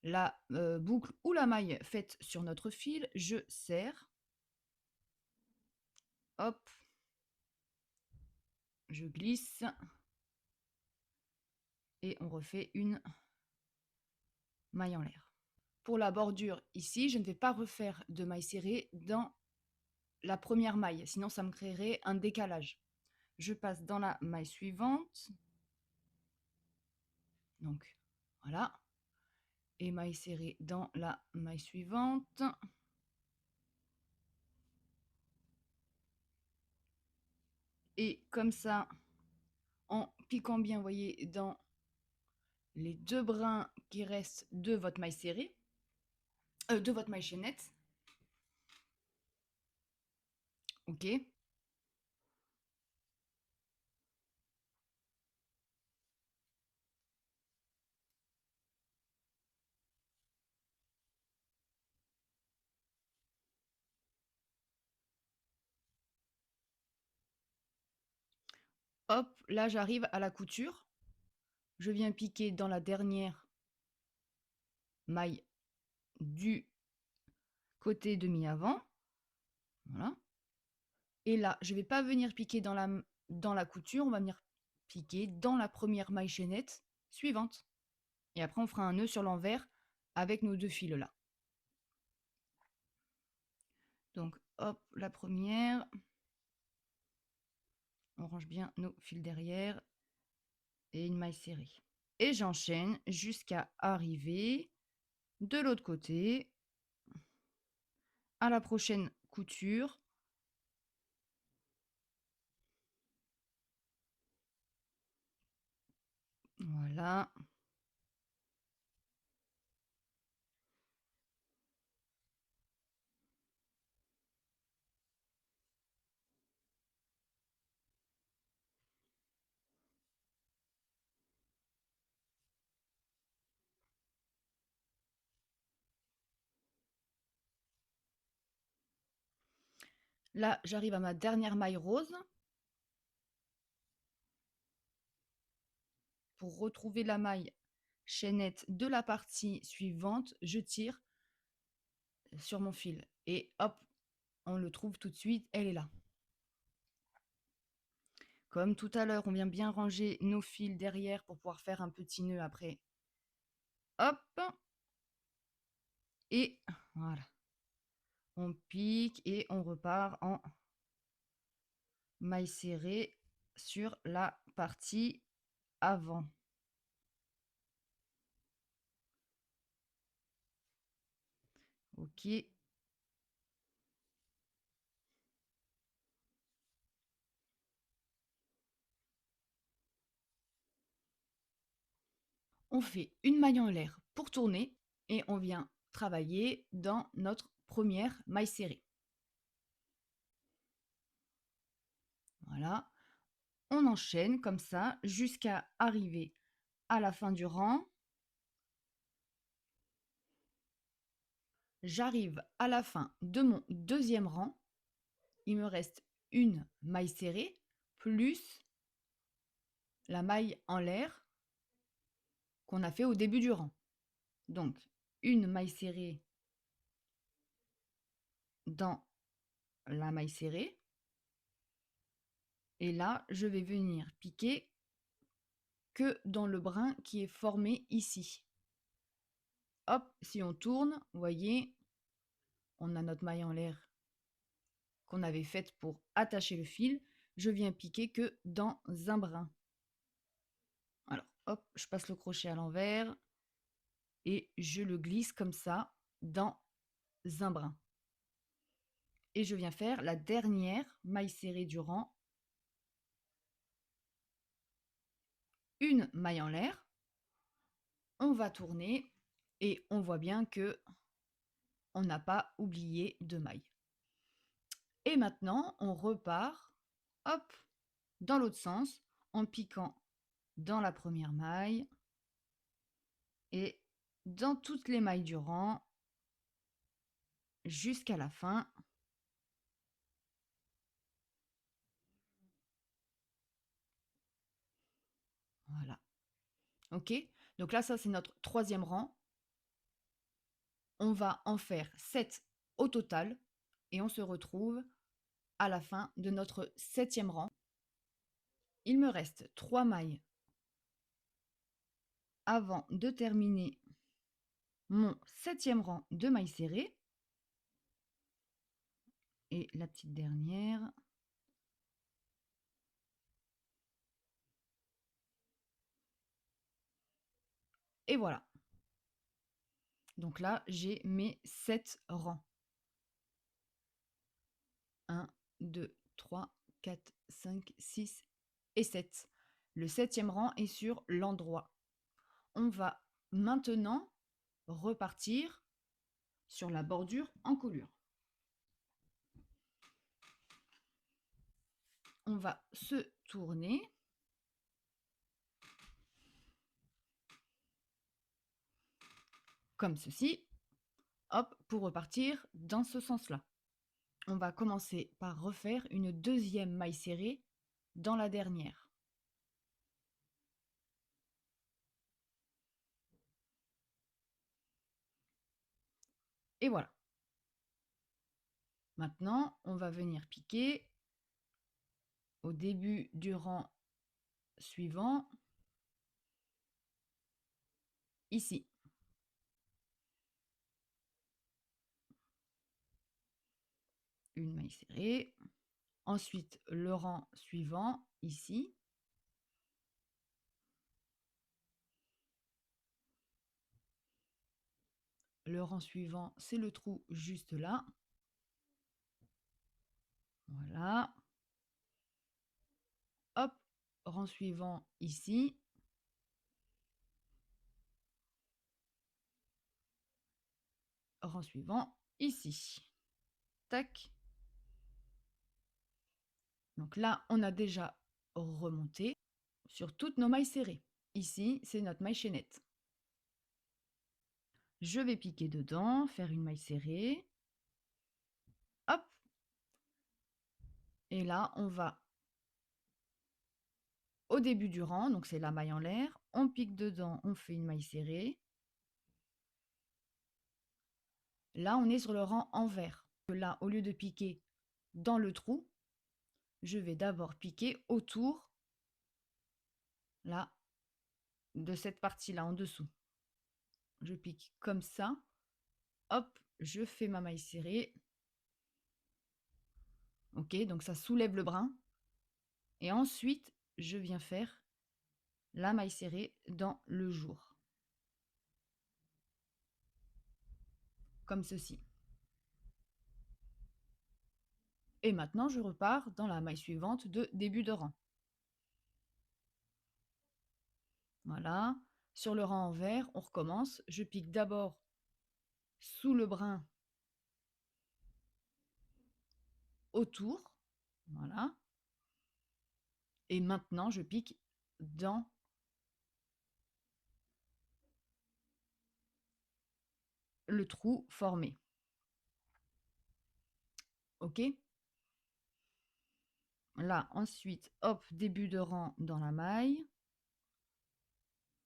la boucle ou la maille faite sur notre fil. Je serre. Hop. Je glisse. Et on refait une maille en l'air. Pour la bordure ici, je ne vais pas refaire de maille serrée dans la première maille, sinon ça me créerait un décalage. Je passe dans la maille suivante. Donc voilà. Et maille serrée dans la maille suivante. Et comme ça, en piquant bien, vous voyez, dans les 2 brins qui restent de votre maille serrée, de votre maille chaînette. Ok. Hop, là j'arrive à la couture. Je viens piquer dans la dernière maille du côté demi-avant. Voilà. Et là, je ne vais pas venir piquer dans la couture, on va venir piquer dans la première maille chaînette suivante. Et après, on fera un nœud sur l'envers avec nos 2 fils là. Donc, hop, la première. On range bien nos fils derrière. Et une maille serrée. Et j'enchaîne jusqu'à arriver de l'autre côté à la prochaine couture. Voilà. Là, j'arrive à ma dernière maille rose. Pour retrouver la maille chaînette de la partie suivante, je tire sur mon fil. Et hop, on le trouve tout de suite, elle est là. Comme tout à l'heure, on vient bien ranger nos fils derrière pour pouvoir faire un petit nœud après. Hop. Et voilà. On pique et on repart en maille serrée sur la partie avant. Ok. On fait une maille en l'air pour tourner et on vient travailler dans notre première maille serrée. Voilà. On enchaîne comme ça jusqu'à arriver à la fin du rang. J'arrive à la fin de mon deuxième rang. Il me reste une maille serrée plus la maille en l'air qu'on a fait au début du rang. Donc, une maille serrée dans la maille serrée. Et là, je vais venir piquer que dans le brin qui est formé ici. hop, si on tourne, vous voyez, on a notre maille en l'air qu'on avait faite pour attacher le fil. Je viens piquer que dans un brin. Alors, hop, je passe le crochet à l'envers et je le glisse comme ça dans un brin. Et je viens faire la dernière maille serrée du rang. Une maille en l'air. On va tourner et on voit bien que on n'a pas oublié de maille. Et maintenant, on repart, hop, dans l'autre sens, en piquant dans la première maille et dans toutes les mailles du rang jusqu'à la fin. Voilà. OK? Donc là, ça, c'est notre troisième rang. On va en faire 7 au total et on se retrouve à la fin de notre 7e rang. Il me reste 3 mailles avant de terminer mon 7e rang de mailles serrées. Et la petite dernière. Et voilà. Donc là, j'ai mes 7 rangs. 1, 2, 3, 4, 5, 6 et 7. Le 7e rang est sur l'endroit. On va maintenant repartir sur la bordure en colure. On va se tourner. Comme ceci. Hop, pour repartir dans ce sens-là. On va commencer par refaire une deuxième maille serrée dans la dernière. Et voilà. Maintenant, on va venir piquer au début du rang suivant, ici. Une maille serrée. Ensuite, le rang suivant, ici. Le rang suivant, c'est le trou juste là. Voilà. Hop, rang suivant ici. Rang suivant ici. Tac. Donc là, on a déjà remonté sur toutes nos mailles serrées. Ici, c'est notre maille chaînette. Je vais piquer dedans, faire une maille serrée. Hop. Et là, on va au début du rang, donc c'est la maille en l'air, on pique dedans, on fait une maille serrée. Là, on est sur le rang envers. Là, au lieu de piquer dans le trou, je vais d'abord piquer autour, là, de cette partie-là, en dessous. Je pique comme ça. Hop, je fais ma maille serrée. Ok, donc ça soulève le brin. Et ensuite, je viens faire la maille serrée dans le jour. Comme ceci. Et maintenant, je repars dans la maille suivante de début de rang. Voilà. Sur le rang envers, on recommence. Je pique d'abord sous le brin autour. Voilà. Et maintenant, je pique dans le trou formé. OK? Là, ensuite, hop, début de rang dans la maille.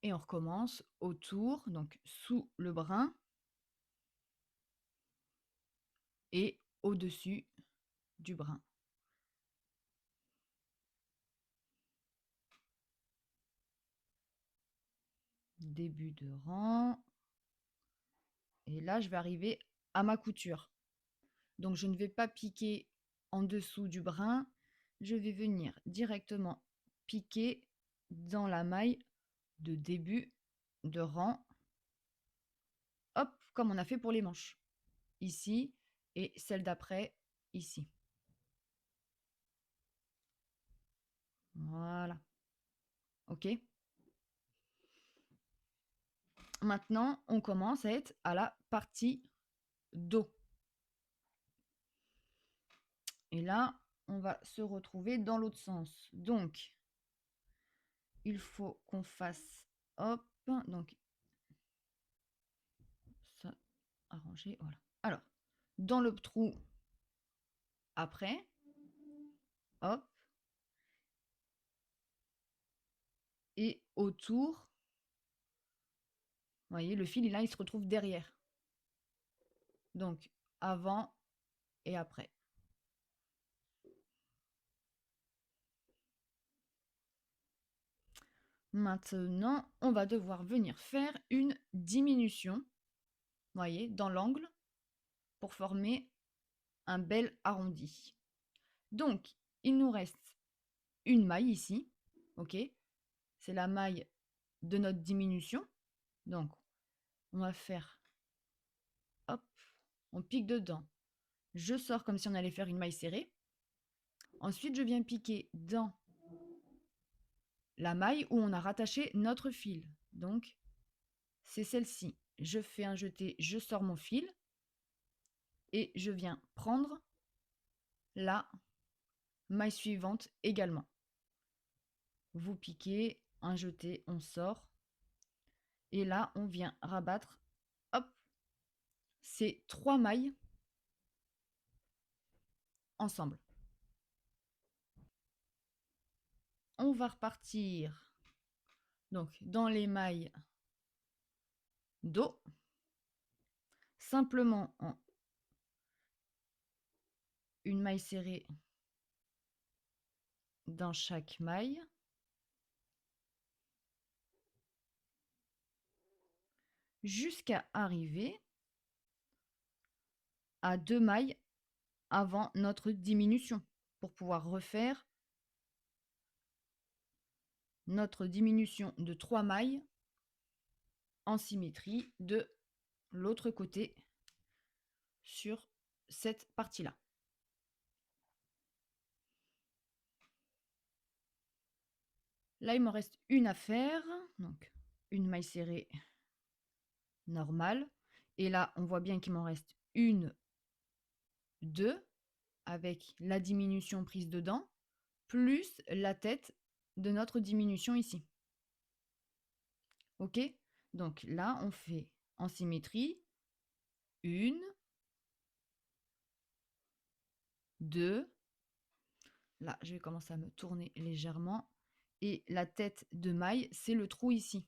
Et on recommence autour, donc sous le brin et au-dessus du brin. Début de rang. Et là, je vais arriver à ma couture. Donc, je ne vais pas piquer en dessous du brin. Je vais venir directement piquer dans la maille de début de rang. Hop, comme on a fait pour les manches. Ici, et celle d'après, ici. Voilà. OK. Maintenant, on commence à être à la partie dos. Et là, on va se retrouver dans l'autre sens. Donc, il faut qu'on fasse, hop, donc, ça, arranger, voilà. Alors, dans le trou après, hop, et autour, vous voyez, le fil, là, il se retrouve derrière. Donc, avant et après. Maintenant, on va devoir venir faire une diminution, voyez, dans l'angle, pour former un bel arrondi. Donc, il nous reste une maille ici, ok? C'est la maille de notre diminution. Donc, on va faire, hop, on pique dedans. Je sors comme si on allait faire une maille serrée. Ensuite, je viens piquer dans la maille où on a rattaché notre fil. Donc, c'est celle-ci. Je fais un jeté, je sors mon fil et je viens prendre la maille suivante également. Vous piquez, un jeté, on sort. Et là, on vient rabattre, hop, ces 3 mailles ensemble. On va repartir donc dans les mailles dos, simplement en une maille serrée dans chaque maille. Jusqu'à arriver à 2 mailles avant notre diminution pour pouvoir refaire notre diminution de 3 mailles en symétrie de l'autre côté sur cette partie-là. Là, il me reste une à faire, donc une maille serrée normale. Et là, on voit bien qu'il m'en reste une, deux, avec la diminution prise dedans, plus la tête de notre diminution ici. OK? Donc là, on fait en symétrie, une, deux. Là, je vais commencer à me tourner légèrement. Et la tête de maille, c'est le trou ici.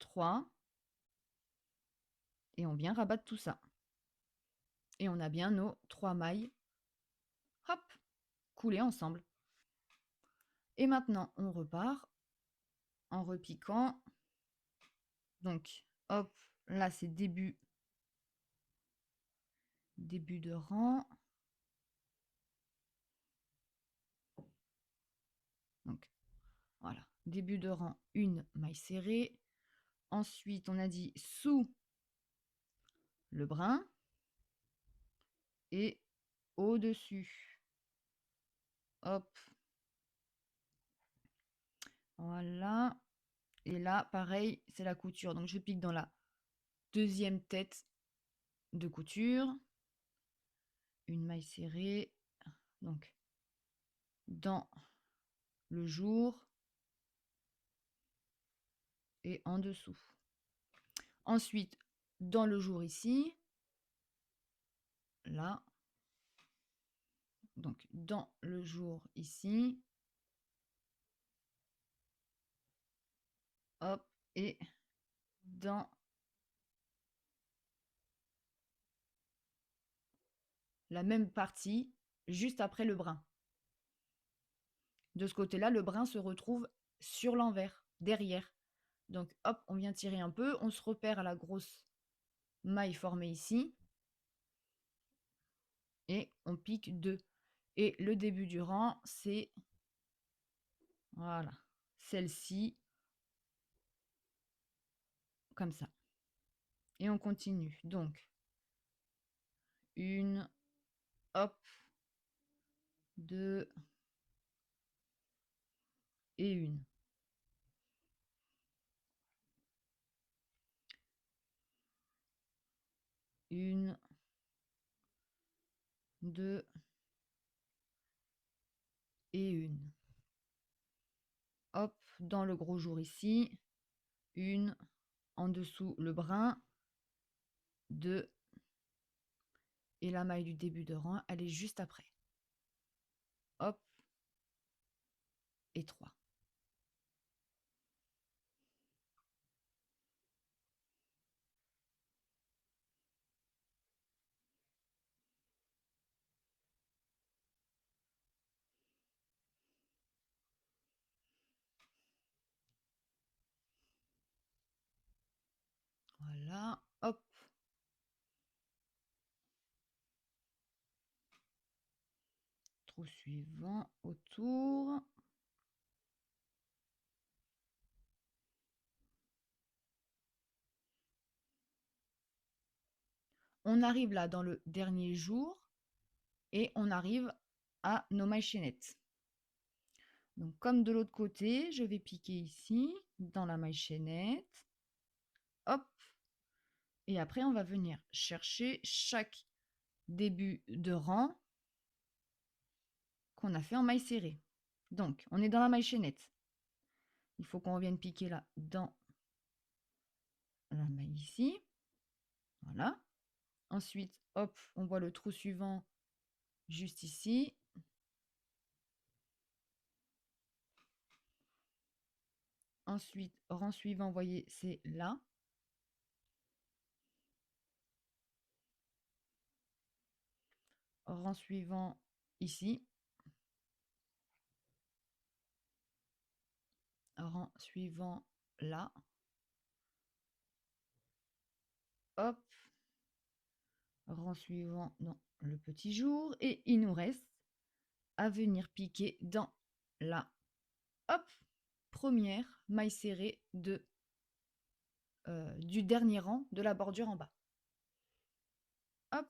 3. Et on vient rabattre tout ça. Et on a bien nos 3 mailles, hop, coulées ensemble. Et maintenant, on repart en repiquant. Donc, hop, là, c'est début de rang. Donc, voilà, début de rang, une maille serrée. Ensuite, on a dit sous le brin et au-dessus. Hop. Voilà. Et là, pareil, c'est la couture. Donc, je pique dans la deuxième tête de couture. Une maille serrée. Donc, dans le jour et en dessous. Ensuite, dans le jour ici, là, donc dans le jour ici, hop, et dans la même partie, juste après le brin. De ce côté-là, le brin se retrouve sur l'envers, derrière. Donc hop, on vient tirer un peu, on se repère à la grosse maille formée ici et on pique 2. Et le début du rang, c'est voilà, celle-ci, comme ça. Et on continue. Donc, une, hop, 2 et une. Une, 2 et une. Hop, dans le gros jour ici, une, en dessous le brin, 2, et la maille du début de rang, elle est juste après. Hop, et 3. Voilà, hop. Trou suivant autour. On arrive là dans le dernier jour et on arrive à nos mailles chaînettes. Donc comme de l'autre côté, je vais piquer ici dans la maille chaînette. Hop. Et après, on va venir chercher chaque début de rang qu'on a fait en maille serrée. Donc, on est dans la maille chaînette. Il faut qu'on revienne piquer là dans la maille ici. Voilà. Ensuite, hop, on voit le trou suivant juste ici. Ensuite, rang suivant, vous voyez, c'est là. Rang suivant ici. Rang suivant là. Hop. Rang suivant dans le petit jour. Et il nous reste à venir piquer dans la hop, première maille serrée du dernier rang de la bordure en bas. Hop.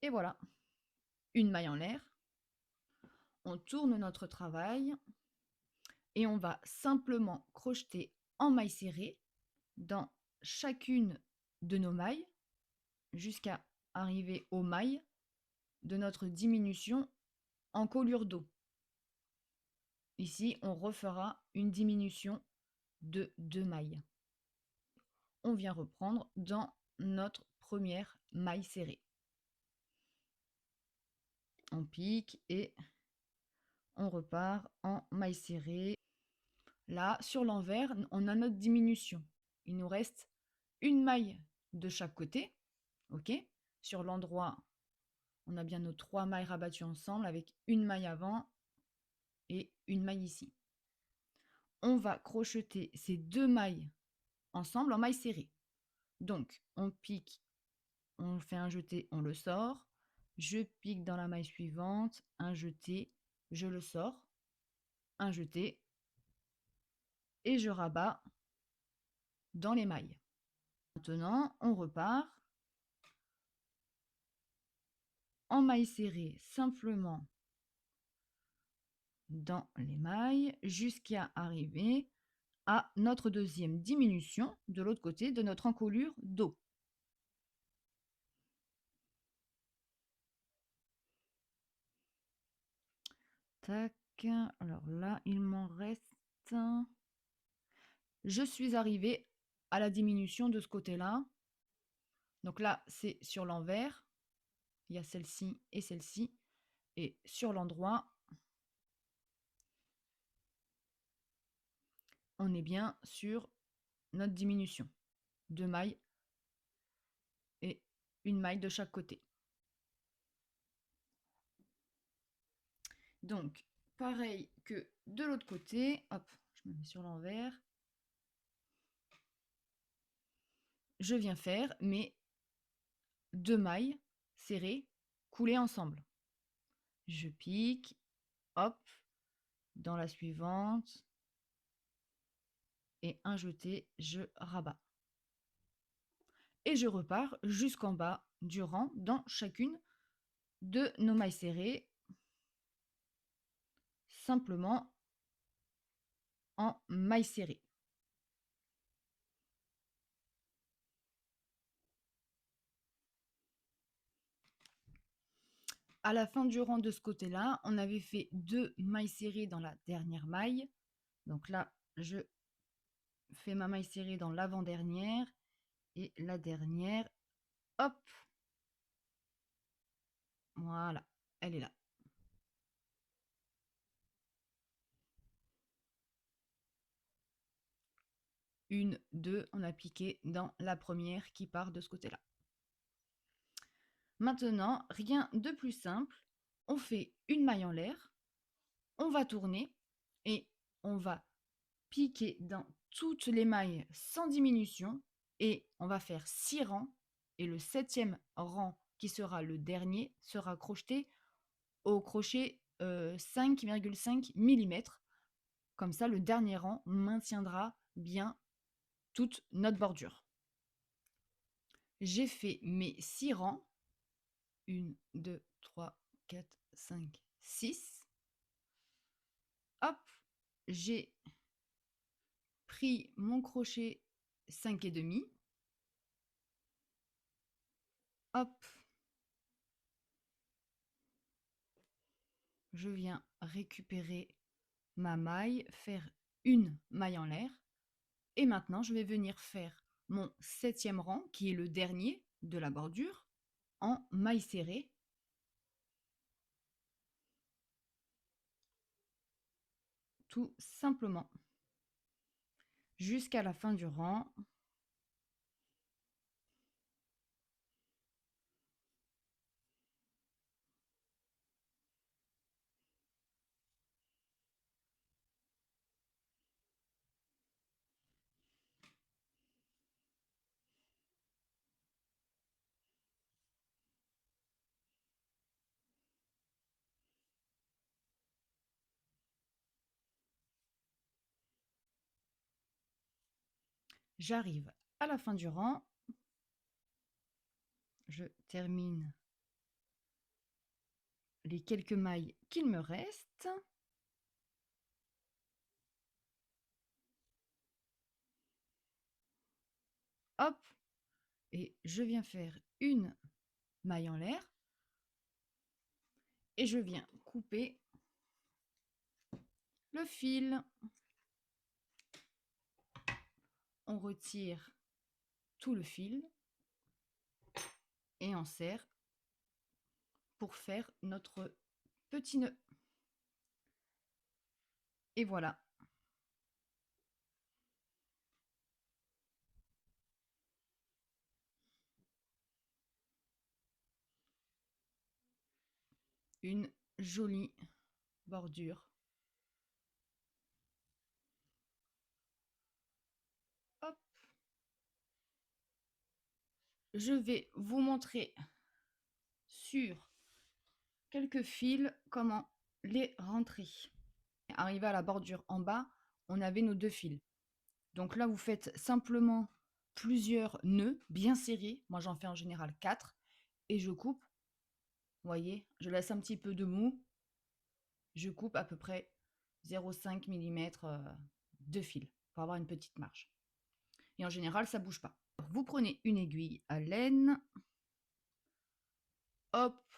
Et voilà. Une maille en l'air. On tourne notre travail et on va simplement crocheter en maille serrée dans chacune de nos mailles jusqu'à arriver aux mailles de notre diminution en colure d'eau. Ici, on refera une diminution de 2 mailles. On vient reprendre dans notre première maille serrée. On pique et on repart en maille serrée. Là, sur l'envers, on a notre diminution. Il nous reste une maille de chaque côté. OK. Sur l'endroit, on a bien nos 3 mailles rabattues ensemble avec une maille avant et une maille ici. On va crocheter ces 2 mailles ensemble en maille serrée. Donc, on pique, on fait un jeté, on le sort. Je pique dans la maille suivante, un jeté, je le sors, un jeté, et je rabats dans les mailles. Maintenant, on repart en maille serrée simplement dans les mailles jusqu'à arriver à notre deuxième diminution de l'autre côté de notre encolure d'eau. Tac, alors là, il m'en reste... Je suis arrivée à la diminution de ce côté-là. Donc là, c'est sur l'envers. Il y a celle-ci et celle-ci. Et sur l'endroit, on est bien sur notre diminution. 2 mailles et une maille de chaque côté. Donc, pareil que de l'autre côté. Hop, je me mets sur l'envers. je viens faire mes 2 mailles serrées coulées ensemble. Je pique, hop, dans la suivante et un jeté, je rabats. Et je repars jusqu'en bas du rang dans chacune de nos mailles serrées, simplement en mailles serrées. À la fin du rang de ce côté-là, on avait fait 2 mailles serrées dans la dernière maille. Donc là, je fais ma maille serrée dans l'avant-dernière et la dernière, hop, voilà, elle est là. Une, deux, on a piqué dans la première qui part de ce côté-là. Maintenant, rien de plus simple, on fait une maille en l'air, on va tourner et on va piquer dans toutes les mailles sans diminution et on va faire 6 rangs et le 7e rang qui sera le dernier sera crocheté au crochet 5,5 mm. Comme ça, le dernier rang maintiendra bien toute notre bordure. J'ai fait mes 6 rangs. 1, 2, 3, 4, 5, 6. Hop, j'ai pris mon crochet 5,5. Hop, je viens récupérer ma maille, faire une maille en l'air. Et maintenant, je vais venir faire mon 7e rang, qui est le dernier de la bordure, en maille serrée. Tout simplement. Jusqu'à la fin du rang. J'arrive à la fin du rang. Je termine les quelques mailles qu'il me reste. Hop, et je viens faire une maille en l'air et je viens couper le fil. On retire tout le fil et on serre pour faire notre petit nœud. Et voilà. Une jolie bordure. Hop. Je vais vous montrer sur quelques fils comment les rentrer. Arrivé à la bordure en bas, on avait nos 2 fils. Donc là, vous faites simplement plusieurs nœuds bien serrés. Moi, j'en fais en général 4 et je coupe. Vous voyez, je laisse un petit peu de mou. Je coupe à peu près 0,5 mm de fil pour avoir une petite marge. Et en général, ça ne bouge pas. Vous prenez une aiguille à laine. Hop,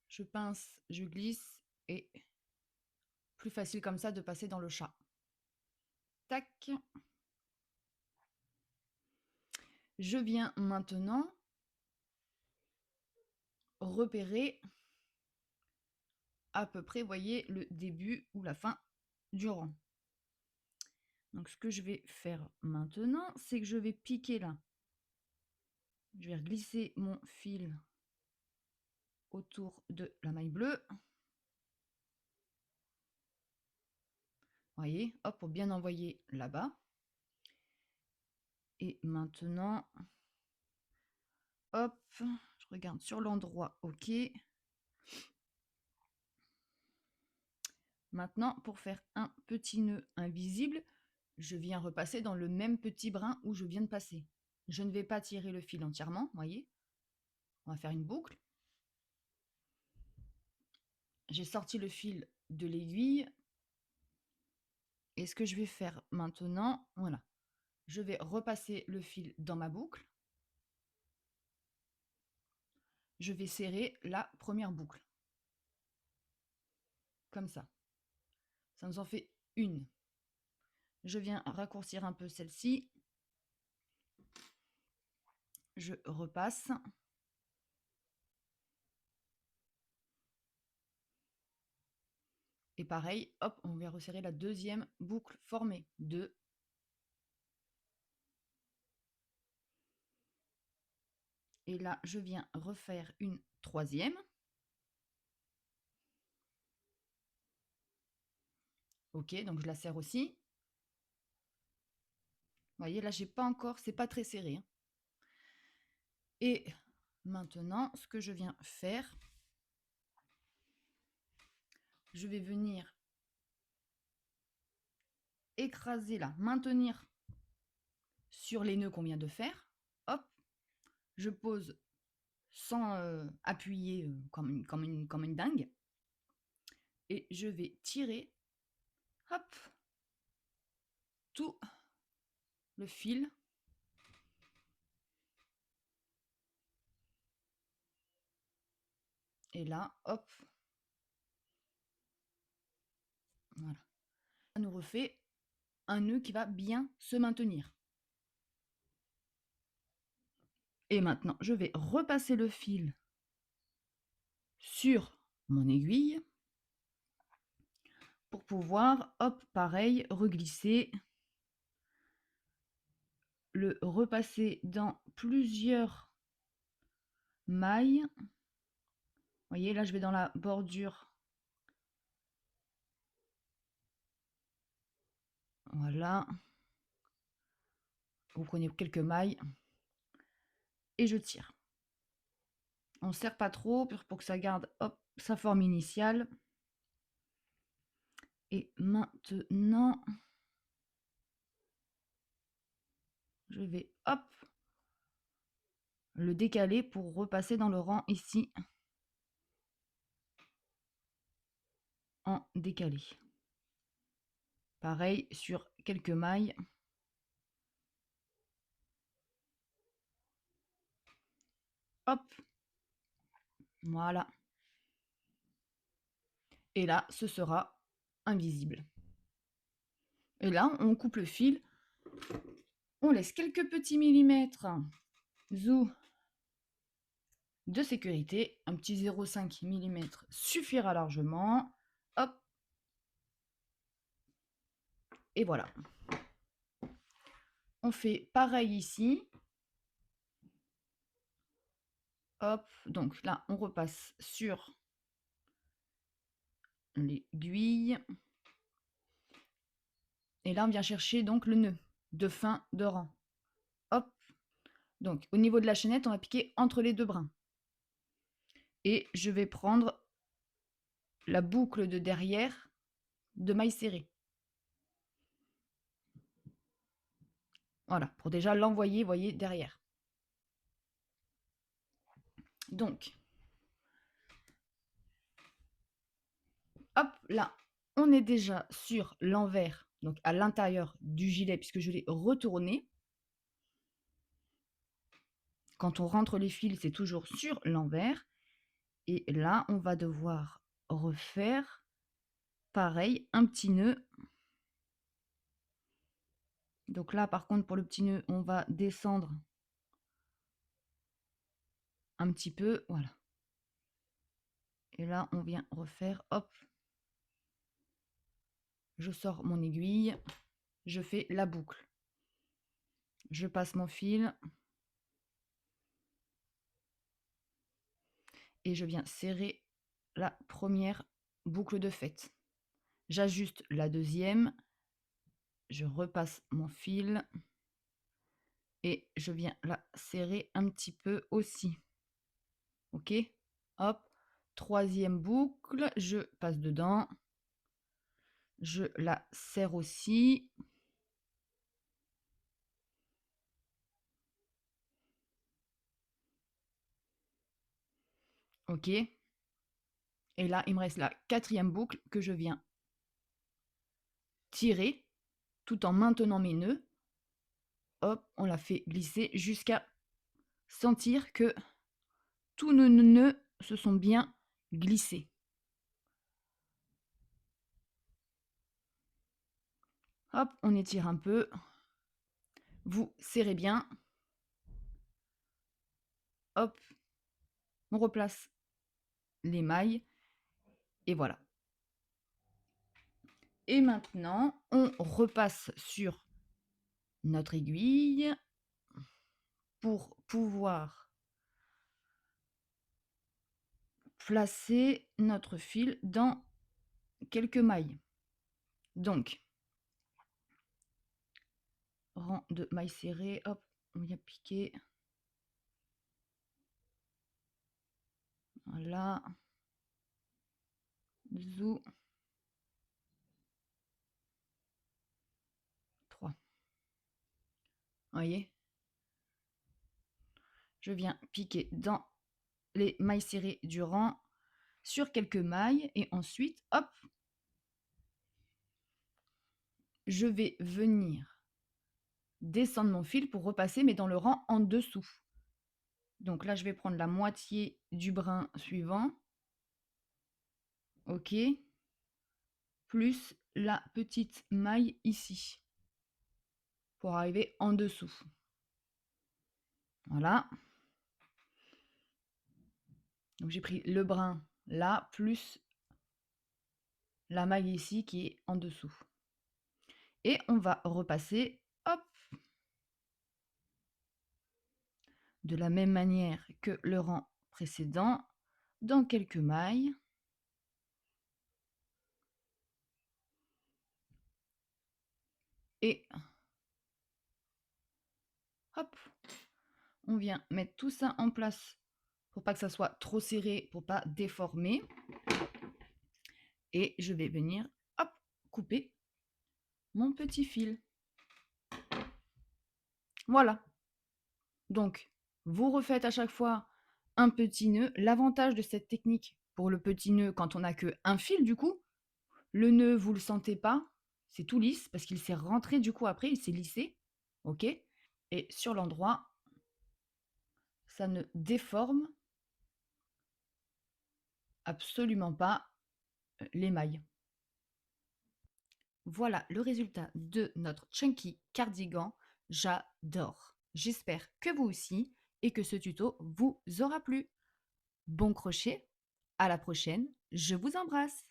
je pince, je glisse et plus facile comme ça de passer dans le chat. Tac. Je viens maintenant repérer à peu près, voyez, le début ou la fin du rang. Donc, ce que je vais faire maintenant, c'est que je vais piquer là. Je vais glisser mon fil autour de la maille bleue. Voyez, hop, pour bien envoyer là-bas. Et maintenant, Hop, je regarde sur l'endroit, OK. Maintenant, pour faire un petit nœud invisible, je viens repasser dans le même petit brin où je viens de passer. Je ne vais pas tirer le fil entièrement, voyez. On va faire une boucle. J'ai sorti le fil de l'aiguille. Et ce que je vais faire maintenant, voilà, je vais repasser le fil dans ma boucle. Je vais serrer la première boucle. Comme ça. Ça nous en fait une. Je viens raccourcir un peu celle-ci. Je repasse. Et pareil, hop, on vient resserrer la deuxième boucle formée. 2. Et là, je viens refaire une troisième. Ok, donc je la serre aussi. Vous voyez, là, j'ai pas encore, c'est pas très serré, hein. Et maintenant, ce que je viens faire, je vais venir écraser là, maintenir sur les nœuds qu'on vient de faire. Hop, je pose sans appuyer comme une dingue. Et je vais tirer, hop, tout le fil. Et là, hop, voilà. Ça nous refait un nœud qui va bien se maintenir. Et maintenant, je vais repasser le fil sur mon aiguille pour pouvoir, hop, pareil, reglisser, le repasser dans plusieurs mailles. Vous voyez, là, je vais dans la bordure. Voilà. Vous prenez quelques mailles et je tire. On ne serre pas trop pour que ça garde, hop, sa forme initiale. Et maintenant, je vais, hop, le décaler pour repasser dans le rang ici en décalé. Pareil sur quelques mailles. Hop, voilà. Et là, ce sera invisible. Et là, on coupe le fil. On laisse quelques petits millimètres de sécurité. Un petit 0,5 mm suffira largement. Hop. Et voilà. On fait pareil ici. Hop. Donc là, on repasse sur l'aiguille. Et là, on vient chercher donc le nœud de fin de rang. Hop. Donc, au niveau de la chaînette, on va piquer entre les deux brins. Et je vais prendre la boucle de derrière de mailles serrées. Voilà, pour déjà l'envoyer, voyez, derrière. Donc, hop, là, on est déjà sur l'envers, donc à l'intérieur du gilet, puisque je l'ai retourné. Quand on rentre les fils, c'est toujours sur l'envers. Et là, on va devoir refaire, pareil, un petit nœud. Donc là, par contre, pour le petit nœud, on va descendre un petit peu, voilà. Et là, on vient refaire, hop. Je sors mon aiguille, je fais la boucle. Je passe mon fil. Et je viens serrer la première boucle de faite. J'ajuste la deuxième. Je repasse mon fil. et je viens la serrer un petit peu aussi. OK? Hop, troisième boucle, je passe dedans. Je la serre aussi. OK. Et là, il me reste la quatrième boucle que je viens tirer tout en maintenant mes nœuds. Hop, on la fait glisser jusqu'à sentir que tous nos nœuds se sont bien glissés. Hop, on étire un peu. Vous serrez bien. Hop, on replace les mailles. Et voilà. Et maintenant, on repasse sur notre aiguille pour pouvoir placer notre fil dans quelques mailles. Donc, rang de mailles serrées, hop, on vient piquer. Voilà. Zou. 3. Voyez, je viens piquer dans les mailles serrées du rang sur quelques mailles et ensuite, hop, je vais venir descendre mon fil pour repasser, mais dans le rang en dessous. Donc là, je vais prendre la moitié du brin suivant. OK. Plus la petite maille ici. Pour arriver en dessous. Voilà. Donc j'ai pris le brin là, plus la maille ici qui est en dessous. Et on va repasser, hop, de la même manière que le rang précédent, dans quelques mailles. Et hop, on vient mettre tout ça en place pour pas que ça soit trop serré, pour pas déformer. Et je vais venir, hop, couper mon petit fil. Voilà. Donc, vous refaites à chaque fois un petit nœud. L'avantage de cette technique pour le petit nœud, quand on n'a qu'un fil, du coup, le nœud, vous ne le sentez pas, c'est tout lisse parce qu'il s'est rentré du coup après, il s'est lissé. OK? Et sur l'endroit, ça ne déforme absolument pas les mailles. Voilà le résultat de notre chunky cardigan. J'adore. J'espère que vous aussi et que ce tuto vous aura plu. Bon crochet, à la prochaine, je vous embrasse.